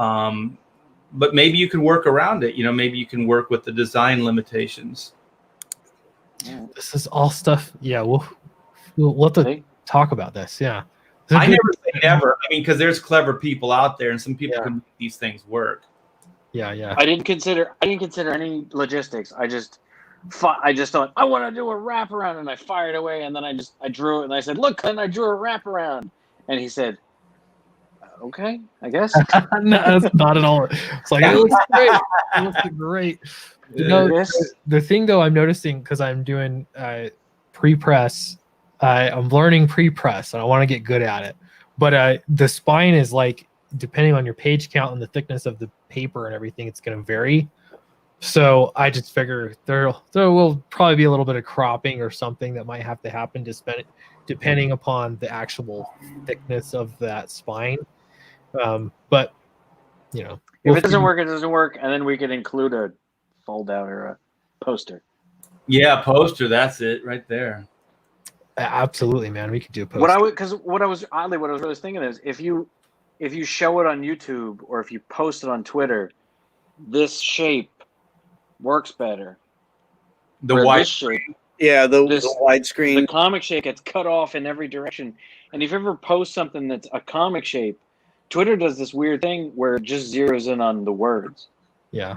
but maybe you can work around it. Maybe you can work with the design limitations. This is all stuff. Yeah, we'll have to talk about this. Yeah. I never say never. I mean, because there's clever people out there, and some people can make these things work. Yeah. I didn't consider any logistics. I just thought I want to do a wraparound, and I fired away, and then I drew it, and I said, "Look, and I drew a wraparound," and he said, "Okay, I guess." No, that's not at all. It's like it looks great. It looks great. The thing though, I'm noticing because I'm doing pre-press. I'm learning pre-press, and I want to get good at it. But the spine is like, depending on your page count and the thickness of the paper and everything, it's going to vary. So I just figure there will probably be a little bit of cropping or something that might have to happen depending upon the actual thickness of that spine. But If it doesn't work, it doesn't work, and then we can include a fold out or a poster. Yeah, poster. That's it right there. Absolutely, man. We could do a poster. What I was really thinking is if you show it on YouTube or if you post it on Twitter, this shape works better. The Where white this shape, Yeah, the This- widescreen. the comic shape gets cut off in every direction. And if you ever post something that's a comic shape, Twitter does this weird thing where it just zeroes in on the words. Yeah.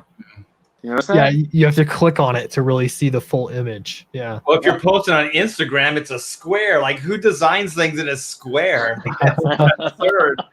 You notice Yeah, that? you have to click on it to really see the full image. Yeah. Well, if you're posting on Instagram, it's a square. Like, who designs things in a square? Like, that's absurd.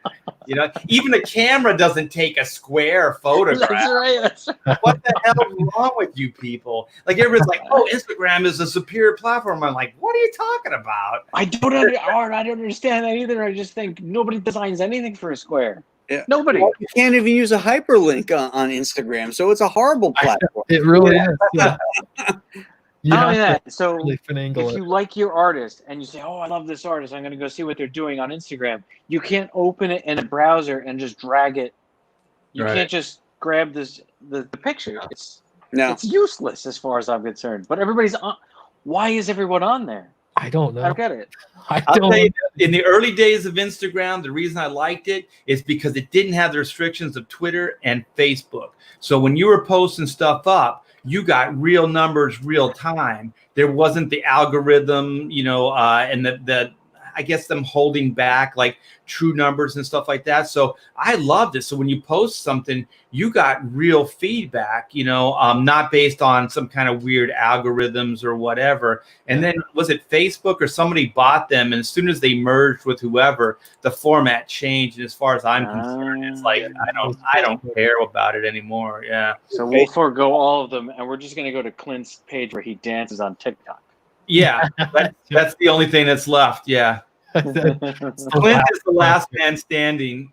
You know, even a camera doesn't take a square photograph. That's right. That's right. What the hell is wrong with you people? Like, everyone's like, "Oh, Instagram is a superior platform." I'm like, "What are you talking about?" I don't understand that either. I just think nobody designs anything for a square. Yeah. Nobody. Well, you can't even use a hyperlink on Instagram, so it's a horrible platform. It really is. Yeah. You Not only have to that, so really finagle if it. you like your artist and you say, "Oh, I love this artist. I'm going to go see what they're doing on Instagram," you can't open it in a browser and just drag it. You Right. can't just grab the picture. It's useless as far as I'm concerned. But everybody's on. Why is everyone on there? I don't I know. don't get it. I'll tell you, in the early days of Instagram, the reason I liked it is because it didn't have the restrictions of Twitter and Facebook. So when you were posting stuff up, you got real numbers, real time. There wasn't the algorithm, and the I guess them holding back like true numbers and stuff like that. So I loved it. So when you post something, you got real feedback, not based on some kind of weird algorithms or whatever. And then was it Facebook or somebody bought them? And as soon as they merged with whoever, the format changed. And as far as I'm concerned, it's like, I don't care about it anymore. Yeah. So we'll forego all of them, and we're just going to go to Clint's page where he dances on TikTok. Yeah, that's the only thing that's left. Yeah. Clint is the last man standing.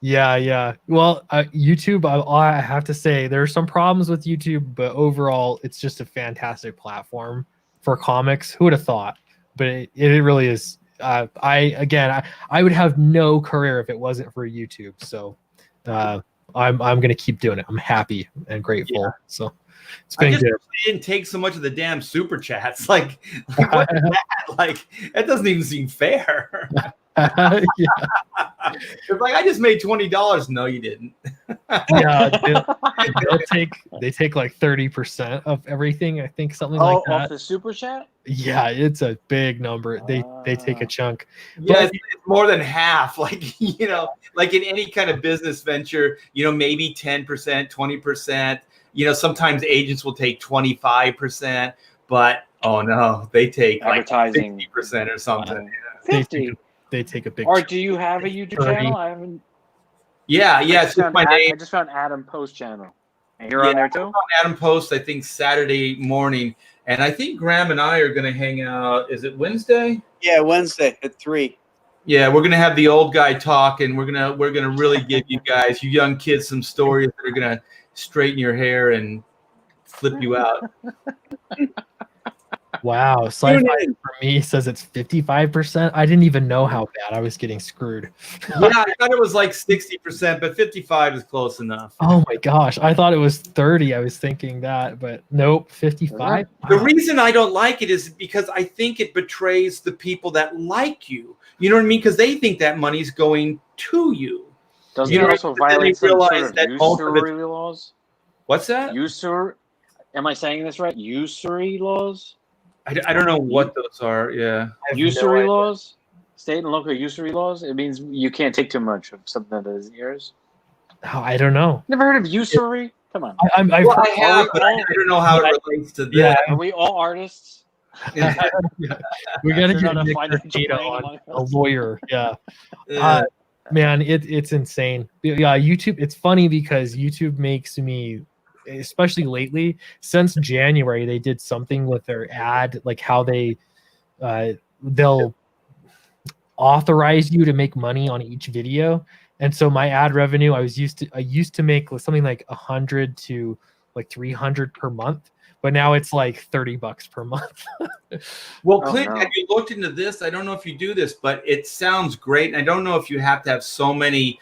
Yeah. Well, YouTube, I have to say, there are some problems with YouTube, but overall, it's just a fantastic platform for comics. Who would have thought? But it really is. I would have no career if it wasn't for YouTube. So I'm going to keep doing it. I'm happy and grateful. Yeah. So it's been good. They didn't take so much of the damn super chats. Like what is that? Like, that doesn't even seem fair. Yeah. It's like, I just made $20. No, you didn't. Yeah, they take like 30% of everything. I think something like that. Off the super chat. Yeah, it's a big number. They take a chunk. Yeah, it's more than half. Like, like in any kind of business venture, maybe 10%, 20%. Sometimes agents will take 25%, but oh no, they take advertising like 60% or something. 50. They take a big. Or do you have a YouTube channel? I haven't. Yeah. It's just my name. I just found Adam Post channel. And you're on there too? Adam Post, I think Saturday morning, and I think Graham and I are going to hang out. Is it Wednesday? Yeah, Wednesday at 3. Yeah, we're gonna have the old guy talk, and we're gonna really give you guys, you young kids, some stories that are gonna straighten your hair and flip you out. Wow, sci-fi for me says it's 55%. I didn't even know how bad I was getting screwed. Yeah, I thought it was like 60%, but 55 is close enough. Oh my gosh, I thought it was 30. I was thinking that, but nope, 55. The reason I don't like it is because I think it betrays the people that like you. You know what I mean? Because they think that money's going to you. Doesn't it also violate some sort of usury laws? What's that? Usury? Am I saying this right? Usury laws? I don't know what those are. Yeah. Usury laws? State and local usury laws? It means you can't take too much of something that is yours. Oh, I don't know. Never heard of usury? Come on. I have, but I don't know how it relates to that. Yeah. Are we all artists? Yeah. We got to get a lawyer. Yeah. Man, it's insane. Yeah, YouTube. It's funny because YouTube makes me, especially lately, since January, they did something with their ad, like how they'll authorize you to make money on each video. And so my ad revenue, I used to make something like 100 to like 300 per month. but now it's like $30 per month. Well, Oh, Clint, no. have you looked into this? I don't know if you do this, but it sounds great. And I don't know if you have to have so many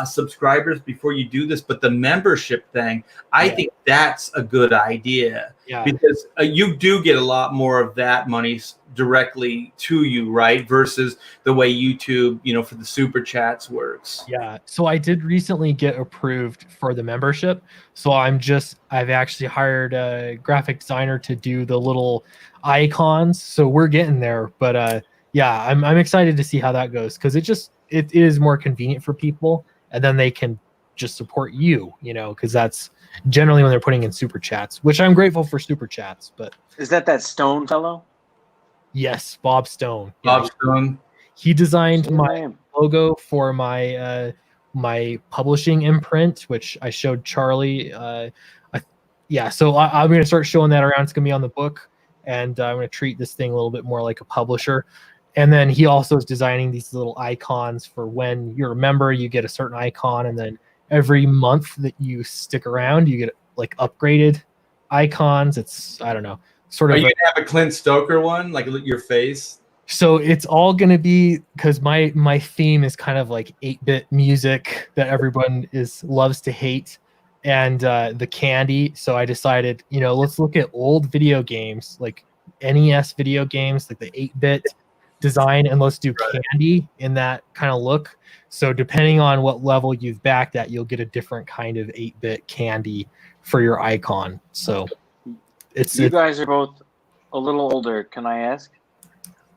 subscribers before you do this, but the membership thing, I think that's a good idea. Yeah. Because you do get a lot more of that money directly to you, right? Versus the way YouTube, for the super chats works. Yeah. So I did recently get approved for the membership. So I've actually hired a graphic designer to do the little icons. So we're getting there. But yeah, I'm excited to see how that goes, because it is more convenient for people, and then they can just support you, because that's generally when they're putting in super chats, which I'm grateful for super chats. But Is that Stone fellow? yes, Bob Stone. Bob Stone. He designed Same my name. logo for my publishing imprint, which I showed Charlie. So I'm going to start showing that around. It's going to be on the book, and I'm going to treat this thing a little bit more like a publisher. And then he also is designing these little icons for when you're a member, you get a certain icon, and then every month that you stick around, you get like upgraded icons. It's, I don't know, sort Are of. you going to have a Clint Stoker one, like your face? So it's all going to be, because my theme is kind of like 8-bit music that everyone loves to hate, and the candy. So I decided, let's look at old video games, like NES video games, like the 8-bit design, and let's do candy in that kind of look. So depending on what level you've backed at, you'll get a different kind of 8-bit candy for your icon. So You guys are both a little older. Can I ask?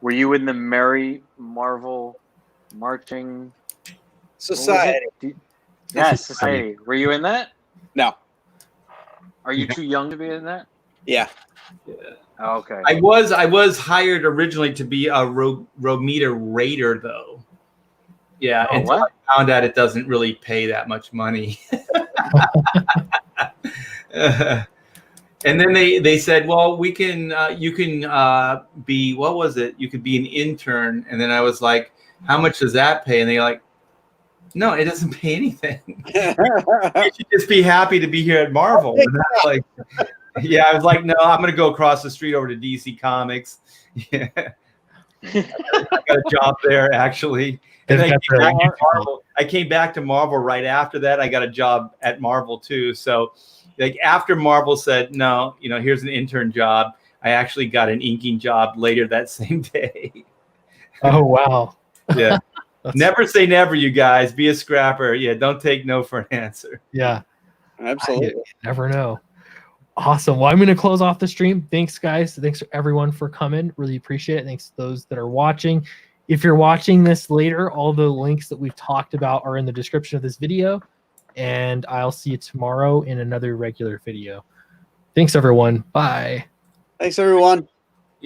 Were you in the Merry Marvel Marching Society. Yes, Society. Were you in that? No. Are you too young to be in that? Yeah. Oh, okay. I was hired originally to be a Romita Raider, though. Yeah, Oh, and what? I found out it doesn't really pay that much money. And then they said, well, you can be, what was it? You could be an intern. And then I was like, how much does that pay? And they're like, no, it doesn't pay anything. You should just be happy to be here at Marvel. And that's like, yeah, I was like, no, I'm going to go across the street over to DC Comics. Yeah. I got a job there, actually. And then I came back to Marvel right after that. I got a job at Marvel, too. So, like, after Marvel said, no, here's an intern job, I actually got an inking job later that same day. Oh, wow. Yeah. Never say never, you guys. Be a scrapper. Yeah, don't take no for an answer. Yeah. Absolutely. You never know. Awesome. Well, I'm going to close off the stream. Thanks, guys. Thanks for everyone for coming. Really appreciate it. Thanks to those that are watching. If you're watching this later, all the links that we've talked about are in the description of this video. And I'll see you tomorrow in another regular video. Thanks, everyone. Bye. Thanks, everyone.